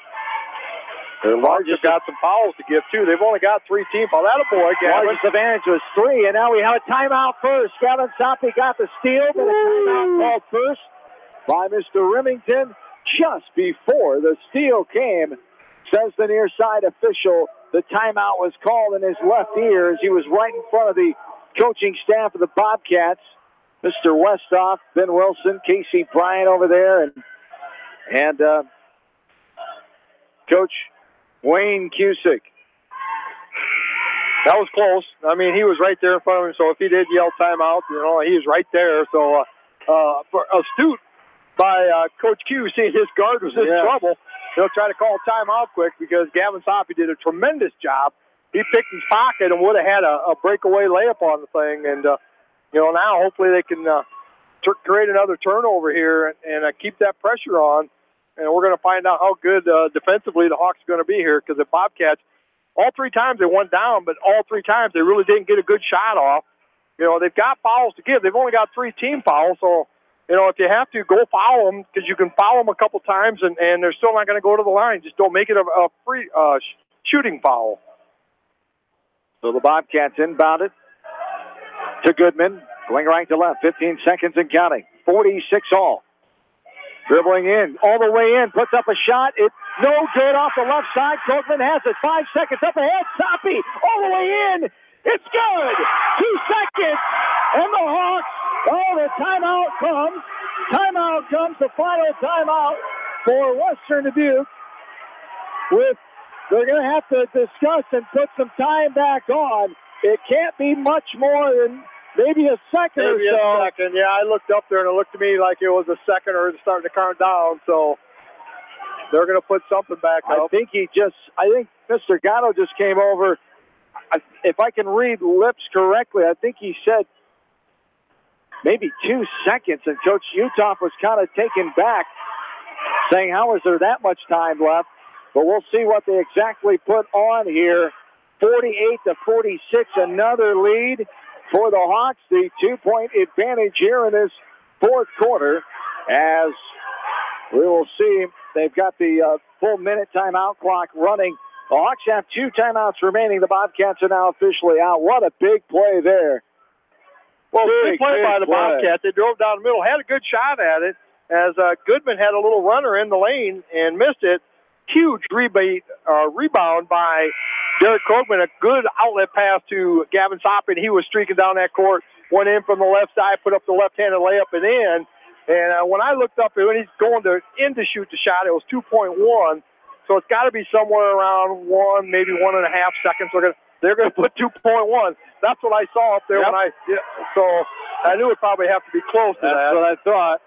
A: Their largest
B: got some fouls to give, too. They've only got 3 team fouls. That a boy, Gavin.
A: Largest advantage was 3, and now we have a timeout first. Gavin Soppe got the steal, but a timeout called first by Mr. Remington just before the steal came. Says the near side official, the timeout was called in his left ear as he was right in front of the coaching staff of the Bobcats. Mr. Westhoff, Ben Wilson, Casey Bryant over there, and Coach Wayne Cusick.
B: That was close. I mean, he was right there in front of him, so if he did yell timeout, he was right there. So for astute by Coach Q, seeing his guard was in trouble, he'll try to call timeout quick because Gavin Soppe did a tremendous job. He picked his pocket and would have had a breakaway layup on the thing. And, now hopefully they can create another turnover here and keep that pressure on. And we're going to find out how good defensively the Hawks are going to be here because the Bobcats, all 3 times they went down, but all 3 times they really didn't get a good shot off. They've got fouls to give. They've only got 3 team fouls, so if you have to, go foul them because you can foul them a couple times and they're still not going to go to the line. Just don't make it a free shooting foul.
A: So the Bobcats inbound it to Goodman, going right to left, 15 seconds and counting, 46 all. Dribbling in, all the way in, puts up a shot. It's no good off the left side. Krogman has it, 5 seconds up ahead. Soppe all the way in. It's good. 2 seconds, and the Hawks. Oh, the timeout comes. Timeout comes, the final timeout for Western Dubuque. They're going to have to discuss and put some time back on. It can't be much more than maybe a second or so.
B: A second. Yeah, I looked up there and it looked to me like it was a second or it's starting to count down. So they're going to put something back up.
A: I think Mr. Gatto just came over. If I can read lips correctly, I think he said maybe 2 seconds, and Coach Uthoff was kind of taken back, saying, how is there that much time left? But we'll see what they exactly put on here. 48-46, another lead for the Hawks. The 2-point advantage here in this 4th quarter. As we will see, they've got the full minute timeout clock running. The Hawks have 2 timeouts remaining. The Bobcats are now officially out. What a big play there.
B: Well, big play by the Bobcats. They drove down the middle, had a good shot at it, as Goodman had a little runner in the lane and missed it. Huge rebound by Derek Krogman. A good outlet pass to Gavin Soppe, and he was streaking down that court. Went in from the left side, put up the left-handed layup and in. And when I looked up, when he's going in to shoot the shot, it was 2.1. So it's got to be somewhere around 1, maybe 1.5 seconds. They're going to put 2.1. That's what I saw up there so I knew it'd probably have to be close to that.
A: That's what I thought.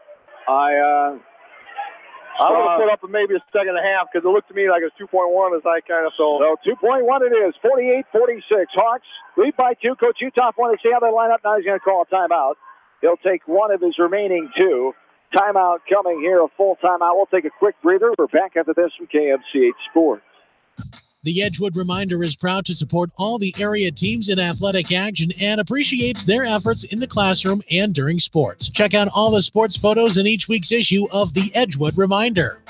B: I would have put up maybe a second and a half because it looked to me like it was 2.1 as I kind of saw.
A: So 2.1 it is, 48-46. Hawks lead by 2. Coach Uthoff wanted to see how they line up. Now he's going to call a timeout. He'll take one of his remaining 2. Timeout coming here, a full timeout. We'll take a quick breather. We're back after this from KMCH Sports.
I: The Edgewood Reminder is proud to support all the area teams in athletic action and appreciates their efforts in the classroom and during sports. Check out all the sports photos in each week's issue of the Edgewood Reminder.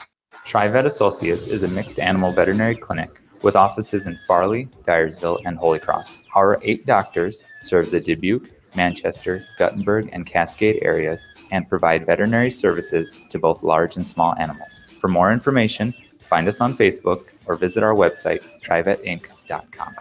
N: TriVet Associates is a mixed animal veterinary clinic with offices in Farley, Dyersville, and Holy Cross. Our 8 doctors serve the Dubuque, Manchester, Guttenberg, and Cascade areas and provide veterinary services to both large and small animals. For more information, find us on Facebook or visit our website, trivetinc.com.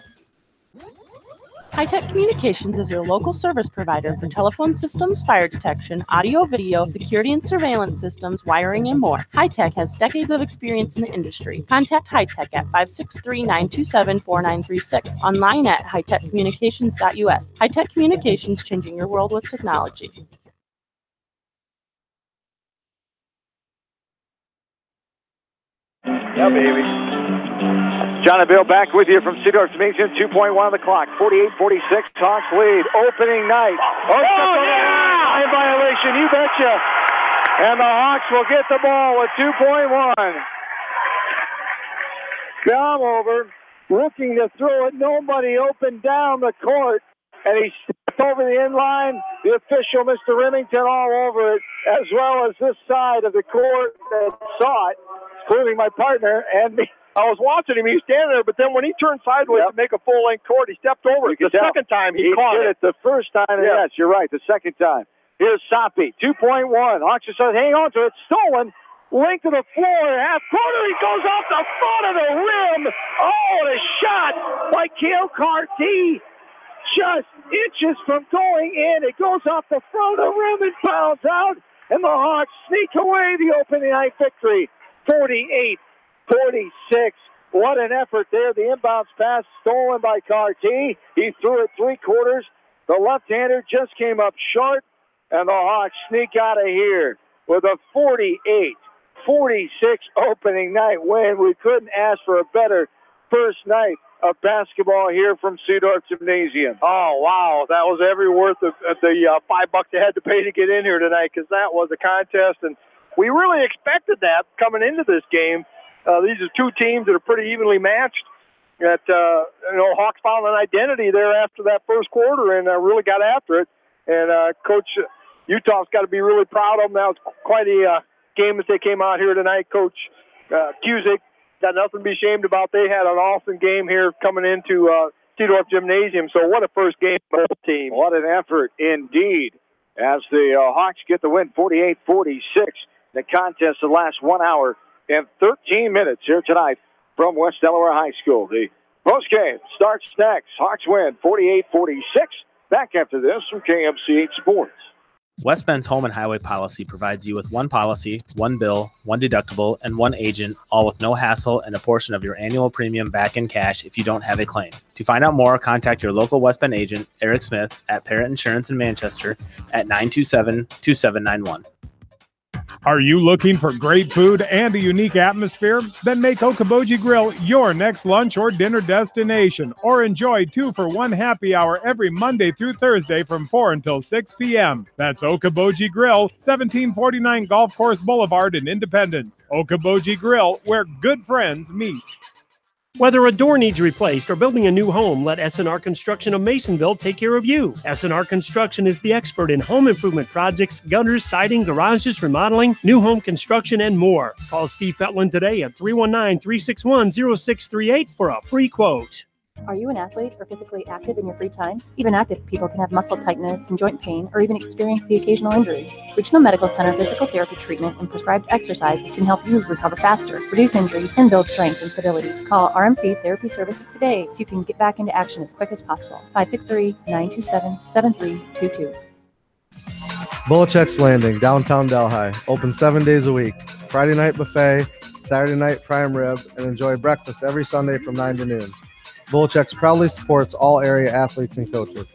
O: High-Tech Communications is your local service provider for telephone systems, fire detection, audio, video, security and surveillance systems, wiring, and more. High-Tech has decades of experience in the industry. Contact High-Tech at 563-927-4936, online at hightechcommunications.us. High-Tech Communications, changing your world with technology.
B: Yeah, baby.
A: John and Bill back with you from Cedar Gymnasium. 2.1 on the clock. 48-46. Hawks lead. Opening night. Oh, yeah! Line violation. You betcha. And the Hawks will get the ball with 2.1. Down over. Looking to throw it. Nobody open down the court. And he stepped over the end line. The official, Mr. Remington, all over it, as well as this side of the court that saw it, including my partner and me.
B: I was watching him. He was standing there, but then when he turned sideways to make a full-length court, he stepped over it. The second time he caught
A: it. The first time, yes, you're right. The second time. Here's Soppy, 2.1. Hawks just hang on to it. Stolen. Length of the floor, half quarter. He goes off the front of the rim. Oh, and a shot by Cale Carty. Just inches from going in. It goes off the front of the rim and bounds out. And the Hawks sneak away the opening night victory. 48-46. What an effort there. The inbounds pass stolen by Carty. He threw it three-quarters. The left-hander just came up short. And the Hawks sneak out of here with a 48-46 opening night win. We couldn't ask for a better first night of basketball here from Seedorf Gymnasium.
B: Oh, wow. That was every worth of the $5 they had to pay to get in here tonight, because that was a contest. And we really expected that coming into this game. These are two teams that are pretty evenly matched. That Hawks found an identity there after that first quarter and really got after it. And Coach Utah's got to be really proud of them. That was quite a game that they came out here tonight. Coach Cusick got nothing to be ashamed about. They had an awesome game here coming into Seedorf Gymnasium. So what a first game for the team.
A: What an effort indeed as the Hawks get the win 48-46. The contest will last 1 hour and 13 minutes here tonight from West Delaware High School. The postgame starts next. Hawks win 48-46. Back after this from KMCH Sports.
P: West Bend's Home and Highway policy provides you with one policy, one bill, one deductible, and one agent, all with no hassle and a portion of your annual premium back in cash if you don't have a claim. To find out more, contact your local West Bend agent, Eric Smith, at Parrott Insurance in Manchester at 927-2791.
F: Are you looking for great food and a unique atmosphere? Then make Okoboji Grill your next lunch or dinner destination, or enjoy 2-for-1 happy hour every Monday through Thursday from 4 until 6 p.m. That's Okoboji Grill, 1749 Golf Course Boulevard in Independence. Okoboji Grill, where good friends meet.
D: Whether a door needs replaced or building a new home, let S&R Construction of Masonville take care of you. S&R Construction is the expert in home improvement projects, gutters, siding, garages, remodeling, new home construction, and more. Call Steve Petland today at 319-361-0638 for a free quote.
Q: Are you an athlete or physically active in your free time? Even active people can have muscle tightness and joint pain or even experience the occasional injury. Regional Medical Center physical therapy treatment and prescribed exercises can help you recover faster, reduce injury, and build strength and stability. Call RMC Therapy Services today so you can get back into action as quick as possible. 563-927-7322.
R: Bolichek's Landing, downtown Delhi. Open 7 days a week. Friday night buffet, Saturday night prime rib, and enjoy breakfast every Sunday from 9 to noon. Bolichek's proudly supports all area athletes and coaches.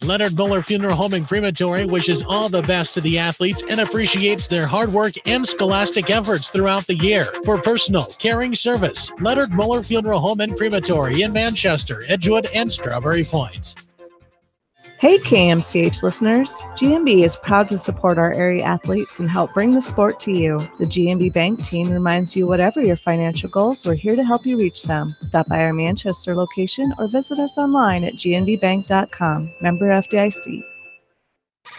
I: Leonard Muller Funeral Home and Crematory wishes all the best to the athletes and appreciates their hard work and scholastic efforts throughout the year. For personal, caring service, Leonard Muller Funeral Home and Crematory in Manchester, Edgewood, and Strawberry Point.
S: Hey KMCH listeners, GMB is proud to support our area athletes and help bring the sport to you. The GMB Bank team reminds you whatever your financial goals, we're here to help you reach them. Stop by our Manchester location or visit us online at gnbbank.com. Member FDIC.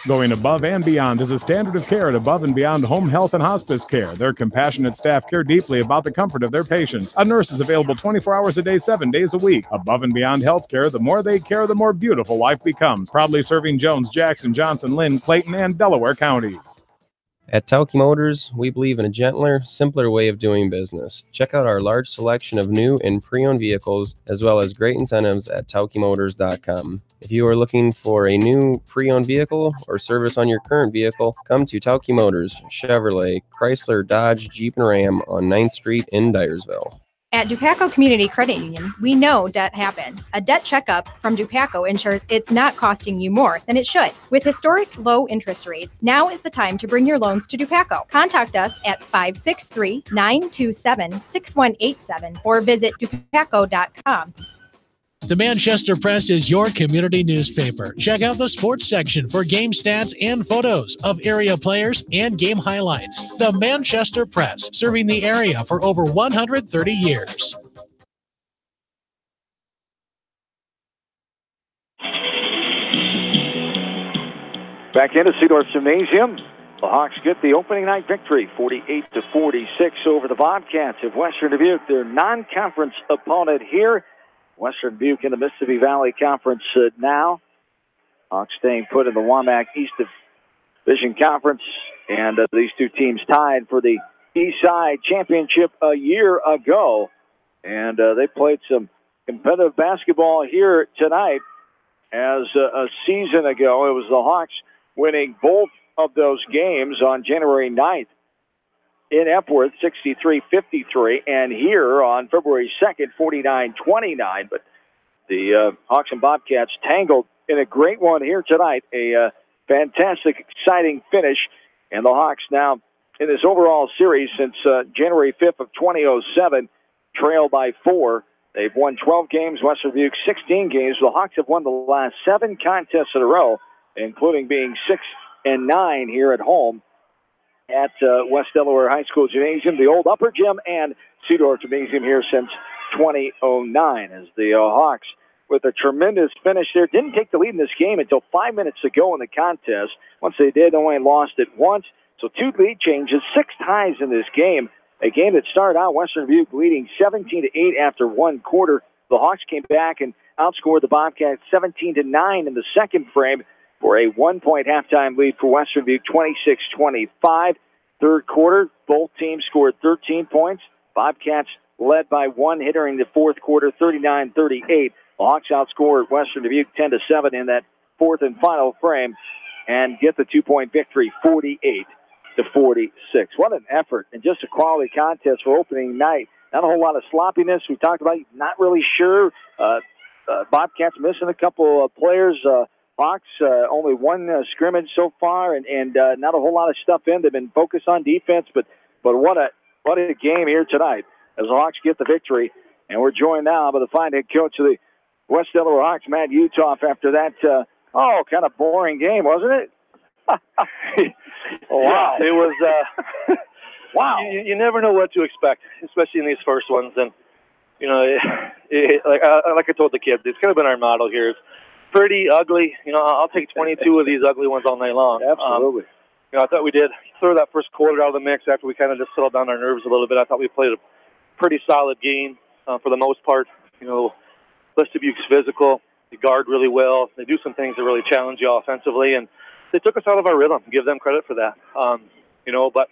F: Going above and beyond is a standard of care at Above and Beyond Home Health and Hospice Care. Their compassionate staff care deeply about the comfort of their patients. A nurse is available 24 hours a day, 7 days a week. Above and Beyond Healthcare, the more they care, the more beautiful life becomes. Proudly serving Jones, Jackson, Johnson, Lynn, Clayton, and Delaware counties.
T: At Tauke Motors, we believe in a gentler, simpler way of doing business. Check out our large selection of new and pre-owned vehicles, as well as great incentives at TaukeMotors.com. If you are looking for a new pre-owned vehicle or service on your current vehicle, come to Tauke Motors, Chevrolet, Chrysler, Dodge, Jeep, and Ram on 9th Street in Dyersville.
C: At Dupaco Community Credit Union, we know debt happens. A debt checkup from Dupaco ensures it's not costing you more than it should. With historic low interest rates, now is the time to bring your loans to Dupaco. Contact us at 563-927-6187 or visit dupaco.com.
I: The Manchester Press is your community newspaper. Check out the sports section for game stats and photos of area players and game highlights. The Manchester Press, serving the area for over 130 years.
A: Back into Seedorf Gymnasium. The Hawks get the opening night victory, 48-46 over the Bobcats of Western Dubuque, their non-conference opponent here. Western Dubuque in the Mississippi Valley Conference now. Hawks staying put in the WAMAC East Division Conference, and these two teams tied for the Eastside Championship a year ago. And they played some competitive basketball here tonight. As a season ago, it was the Hawks winning both of those games on January 9th in Epworth, 63-53, and here on February 2nd, 49-29. But the Hawks and Bobcats tangled in a great one here tonight. A fantastic, exciting finish. And the Hawks now, in this overall series since January 5th of 2007, trail by 4. They've won 12 games, Western Dubuque 16 games. The Hawks have won the last 7 contests in a row, including being 6-9 here at home at West Delaware High School Gymnasium, the old Upper Gym, and Seedorf Gymnasium here since 2009. As the Hawks, with a tremendous finish there, didn't take the lead in this game until 5 minutes ago in the contest. Once they did, only lost it once. So 2 lead changes, 6 ties in this game. A game that started out Western Dubuque leading 17-8 after 1 quarter. The Hawks came back and outscored the Bobcats 17-9 in the second frame, for a 1-point halftime lead for Western Dubuque, 26-25. Third quarter, both teams scored 13 points. Bobcats led by 1 entering the fourth quarter, 39-38. The Hawks outscored Western Dubuque 10-7 in that fourth and final frame and get the 2-point victory, 48-46. What an effort, and just a quality contest for opening night. Not a whole lot of sloppiness. We talked about not really sure. Bobcats missing a couple of players. Hawks only 1 scrimmage so far, and not a whole lot of stuff in. They've been focused on defense, but what a game here tonight as the Hawks get the victory. And we're joined now by the fine head coach of the West Delaware Hawks, Matt Utoff, after that kind of boring game, wasn't it?
M: Wow, it was. Wow, you never know what to expect, especially in these first ones. And like I told the kids, it's kind of been our motto here. It's pretty ugly. I'll take 22 of these ugly ones all night long.
A: Absolutely.
M: I thought we did throw that first quarter out of the mix after we kind of just settled down our nerves a little bit. I thought we played a pretty solid game for the most part. West Dubuque's physical. They guard really well. They do some things that really challenge you offensively, and they took us out of our rhythm. Give them credit for that. But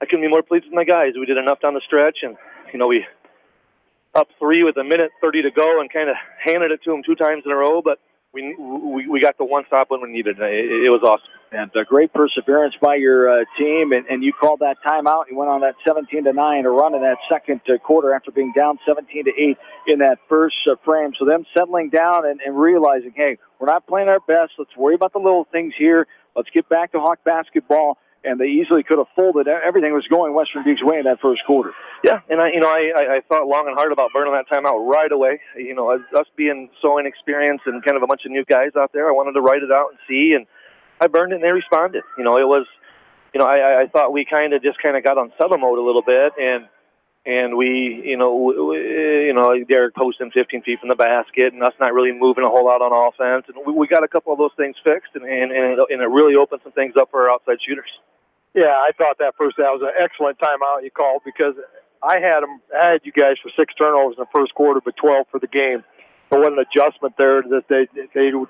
M: I couldn't be more pleased with my guys. We did enough down the stretch, and we up 3 with 1:30 to go and kind of handed it to them 2 times in a row, but we got the one stop when we needed it. It was awesome.
A: And great perseverance by your team, and you called that timeout. You went on that 17-9 to run in that second quarter after being down 17-8 in that first frame. So them settling down and realizing, hey, we're not playing our best. Let's worry about the little things here. Let's get back to Hawk basketball. And they easily could have folded. Everything was going Western Dubuque's way in that first quarter.
M: Yeah, and I thought long and hard about burning that timeout right away. Us being so inexperienced and kind of a bunch of new guys out there, I wanted to write it out and see, and I burned it and they responded. It was, I thought we kind of got on settle mode a little bit, and we, Derek posting 15 feet from the basket, and us not really moving a whole lot on offense, and we got a couple of those things fixed, and it really opened some things up for our outside shooters.
B: Yeah, I thought that was an excellent timeout you called, because I had you guys for 6 turnovers in the first quarter, but 12 for the game. So what an adjustment there that they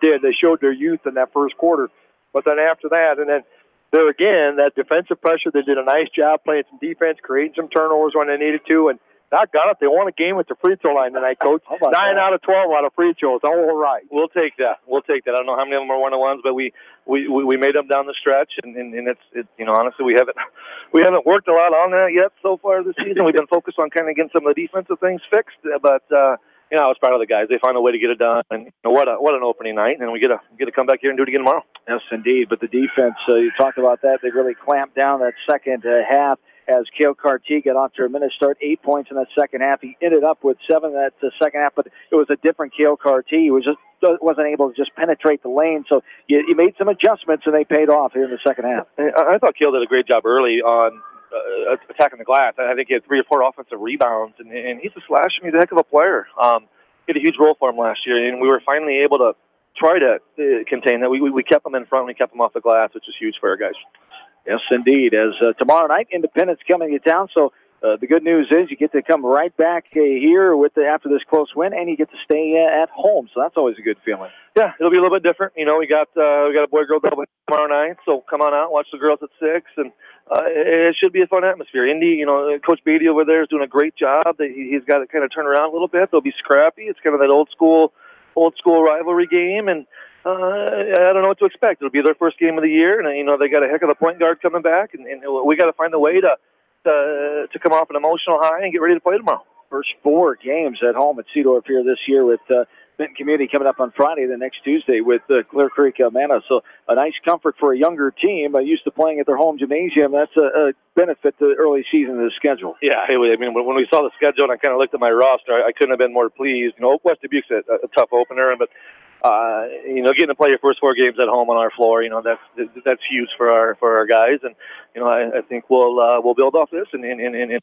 B: did. They showed their youth in that first quarter. But then after that, and then there again, that defensive pressure, they did a nice job playing some defense, creating some turnovers when they needed to, and Doggone it, they won a game at the free throw line tonight, Coach. 9 out of 12 out of free throws. All right.
M: We'll take that. We'll take that. I don't know how many of them are one-on-ones, but we made them down the stretch, and it's honestly we haven't worked a lot on that yet so far this season. We've been focused on kind of getting some of the defensive things fixed, but I was proud of the guys. They found a way to get it done, and what an opening night, and we get to come back here and do it again tomorrow.
A: Yes, indeed. But the defense, you talked about that. They really clamped down that second half. As Cale Carty got off to a minute start, 8 points in that second half. He ended up with 7 in that second half, but it was a different Cale Carty. He wasn't able to just penetrate the lane, so you made some adjustments, and they paid off here in the second half.
M: I thought Cale did a great job early on attacking the glass. I think he had 3 or 4 offensive rebounds, and he's a slash. He's a heck of a player. He had a huge role for him last year, and we were finally able to try to contain that. We kept him in front, and we kept him off the glass, which is huge for our guys.
A: Yes, indeed. As tomorrow night, Independence coming to town. So the good news is you get to come right back here after this close win, and you get to stay at home. So that's always a good feeling.
M: Yeah, it'll be a little bit different. We got a boy-girl double tomorrow night, so come on out, watch the girls at 6, and it should be a fun atmosphere. Indy, Coach Beatty over there is doing a great job. He's got to kind of turn around a little bit. They'll be scrappy. It's kind of that old school rivalry game, and I don't know what to expect. It'll be their first game of the year, and they got a heck of a point guard coming back, and we got to find a way to come off an emotional high and get ready to play tomorrow.
A: First 4 games at home at Seedorf here this year, with Benton Community coming up on Friday, the next Tuesday with Clear Creek Manna. So a nice comfort for a younger team used to playing at their home gymnasium. That's a benefit to the early season of the schedule.
M: Yeah, I mean, when we saw the schedule and I kind of looked at my roster, I couldn't have been more pleased. West Dubuque's a tough opener, but getting to play your first 4 games at home on our floor, that's huge for our guys, and I think we'll build off this and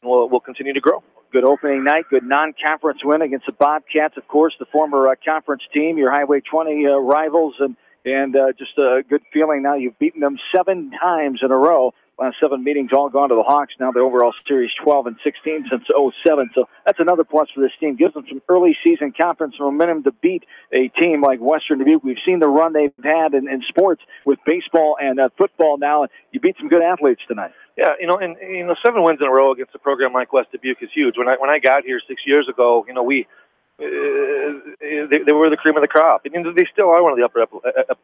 M: we'll continue to grow.
A: Good opening night, good non-conference win against the Bobcats, of course, the former conference team, your Highway 20 rivals, and just a good feeling now. You've beaten them 7 times in a row. Last 7 meetings all gone to the Hawks. Now the overall series 12-16 since 2007. So that's another plus for this team. Gives them some early season conference momentum to beat a team like Western Dubuque. We've seen the run they've had in sports with baseball and football now. You beat some good athletes tonight.
M: Yeah, and 7 wins in a row against a program like West Dubuque is huge. When I got here 6 years ago, they were the cream of the crop. And they still are one of the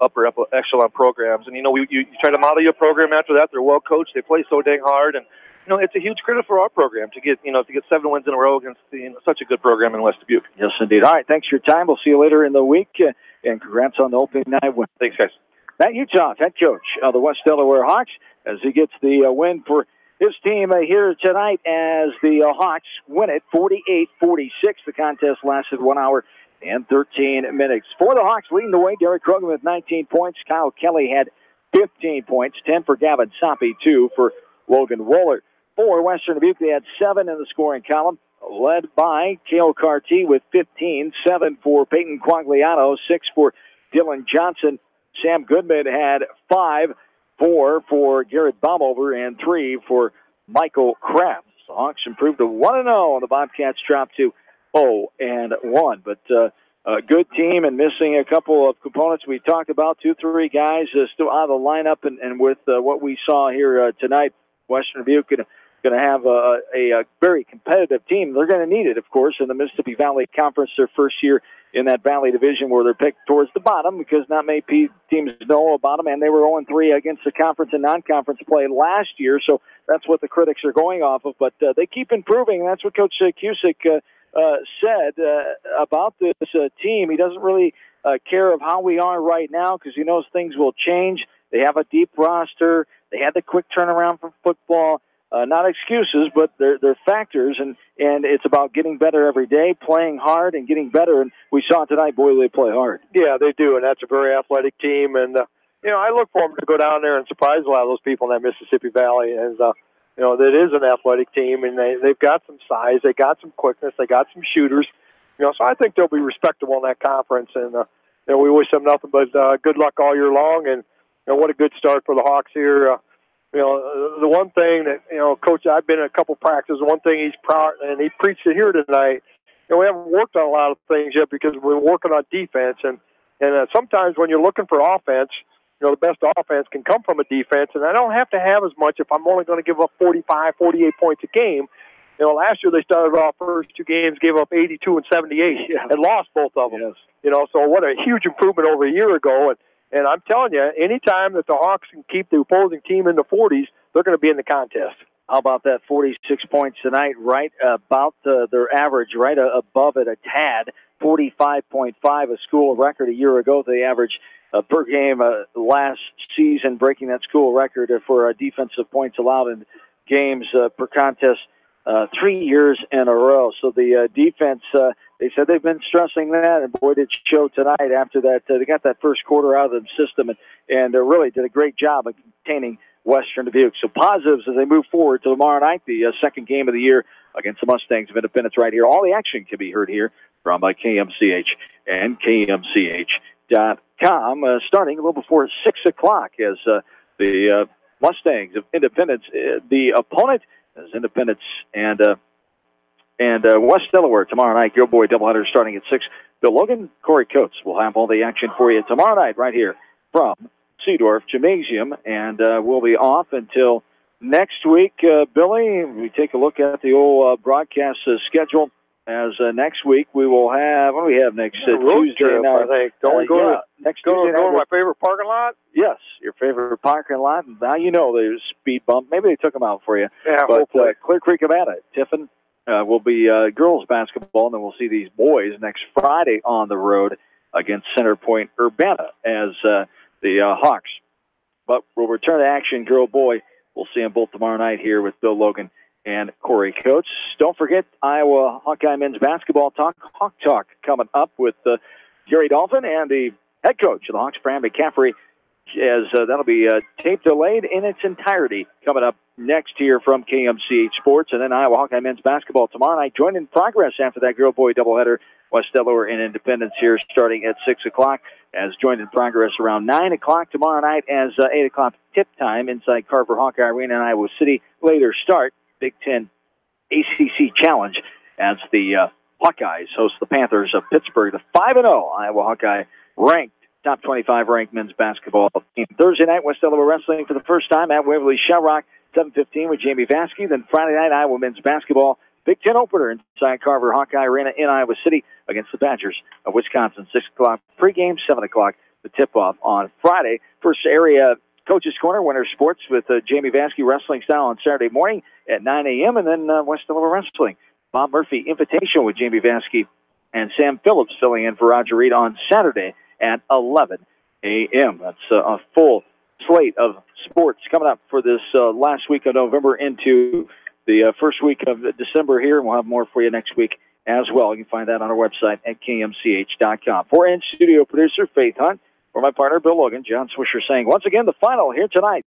M: upper echelon programs. And you try to model your program after that. They're well coached. They play so dang hard, and it's a huge credit for our program to get 7 wins in a row against such a good program in West Dubuque.
A: Yes, indeed. All right, thanks for your time. We'll see you later in the week, and congrats on the opening night win.
M: Thanks, guys.
A: Matt Uthoff, head coach of the West Delaware Hawks, as he gets the win for his team here tonight as the Hawks win it 48-46. The contest lasted 1 hour and 13 minutes. For the Hawks, leading the way, Derek Krogan with 19 points. Kyle Kelly had 15 points, 10 for Gavin Soppe, 2 for Logan Wohlert. For Western Dubuque, they had 7 in the scoring column, led by Cale Carty with 15, 7 for Peyton Quagliano, 6 for Dylan Johnson. Sam Goodman had 5, 4 for Garrett Baumover, and 3 for Michael Kraft. The Hawks improved to 1-0, and the Bobcats dropped to 0-1. But a good team, and missing a couple of components we talked about, 2-3 guys still out of the lineup, and with what we saw here tonight, Western Dubuque going to have a very competitive team. They're going to need it, of course, in the Mississippi Valley Conference, their first year in that Valley Division, where they're picked towards the bottom because not many teams know about them, and they were 0-3 against the conference and non-conference play last year, so that's what the critics are going off of. But they keep improving, and that's what Coach Cusick said about this team. He doesn't really care of how we are right now because he knows things will change. They have a deep roster. They had the quick turnaround from football. Not excuses, but they're factors, and it's about getting better every day, playing hard, and getting better. And we saw tonight, boy, they play hard.
B: Yeah, they do, and that's a very athletic team. And I look for them to go down there and surprise a lot of those people in that Mississippi Valley. As that is an athletic team, and they've got some size, they got some quickness, they got some shooters. So I think they'll be respectable in that conference. And we wish them nothing but good luck all year long. And what a good start for the Hawks here. The one thing that, Coach, I've been in a couple practices, one thing he's proud, and he preached it here tonight, we haven't worked on a lot of things yet because we're working on defense. And sometimes when you're looking for offense, the best offense can come from a defense, and I don't have to have as much if I'm only going to give up 45, 48 points a game. last year they started off first 2 games, gave up 82 and 78, and lost both of them. Yes. So what a huge improvement over a year ago. And I'm telling you, anytime that the Hawks can keep the opposing team in the 40s, they're going to be in the contest.
A: How about that 46 points tonight, right about their average, right above it a tad, 45.5, a school record a year ago. They averaged per game last season, breaking that school record for defensive points allowed in games per contest 3 years in a row. So the defense, they said they've been stressing that, and boy, did it show tonight after that. They got that first quarter out of the system and really did a great job of containing Western Dubuque. So positives as they move forward to tomorrow night, the second game of the year against the Mustangs of Independence right here. All the action can be heard here from KMCH and KMCH.com, starting a little before 6 o'clock as the Mustangs of Independence, the opponent is Independence and West Delaware tomorrow night. Girl boy doubleheader starting at 6. Bill Logan, Corey Coates will have all the action for you tomorrow night right here from Seedorf Gymnasium, and we'll be off until next week. Billy, we take a look at the old broadcast schedule. As next week we will have, what do we have next Tuesday night?
B: I think. Don't we go to
A: next
B: go
A: Tuesday
B: to
A: night?
B: my favorite parking lot?
A: Yes, your favorite parking lot. Now you know there's a speed bump. Maybe they took them out for you.
B: Yeah,
A: but
B: hopefully.
A: Clear Creek Nevada, Tiffin will be girls basketball, and then we'll see these boys next Friday on the road against Center Point Urbana as the Hawks. But we'll return to action, girl boy. We'll see them both tomorrow night here with Bill Logan and Corey Coates. Don't forget Iowa Hawkeye men's basketball talk, Hawk Talk, coming up with Gary Dolphin and the head coach of the Hawks, Fran McCaffrey, as that'll be tape delayed in its entirety coming up next here from KMCH Sports. And then Iowa Hawkeye men's basketball tomorrow night. Join in progress after that girl boy doubleheader, West Delaware and Independence here starting at 6 o'clock. As joined in progress around 9 o'clock tomorrow night as 8 o'clock tip time inside Carver Hawkeye Arena in Iowa City. Later start Big Ten ACC Challenge as the Hawkeyes host the Panthers of Pittsburgh. The 5-0 Iowa Hawkeye ranked, top 25 ranked men's basketball team. Thursday night, West Delaware wrestling for the first time at Waverly Shell Rock, 7:15 with Jamie Vasky. Then Friday night, Iowa men's basketball Big Ten opener inside Carver Hawkeye Arena in Iowa City against the Badgers of Wisconsin. 6 o'clock pregame, 7 o'clock the tip-off on Friday. First area Coach's Corner, Winter Sports with Jamie Vasky wrestling style on Saturday morning at 9 a.m. And then West Delaware Wrestling. Bob Murphy Invitational with Jamie Vasky and Sam Phillips filling in for Roger Reed on Saturday at 11 a.m. That's a full slate of sports coming up for this last week of November into the first week of December here. And we'll have more for you next week as well. You can find that on our website at kmch.com. For in-studio producer Faith Hunt, for my partner Bill Logan, John Swisher saying once again the final here tonight.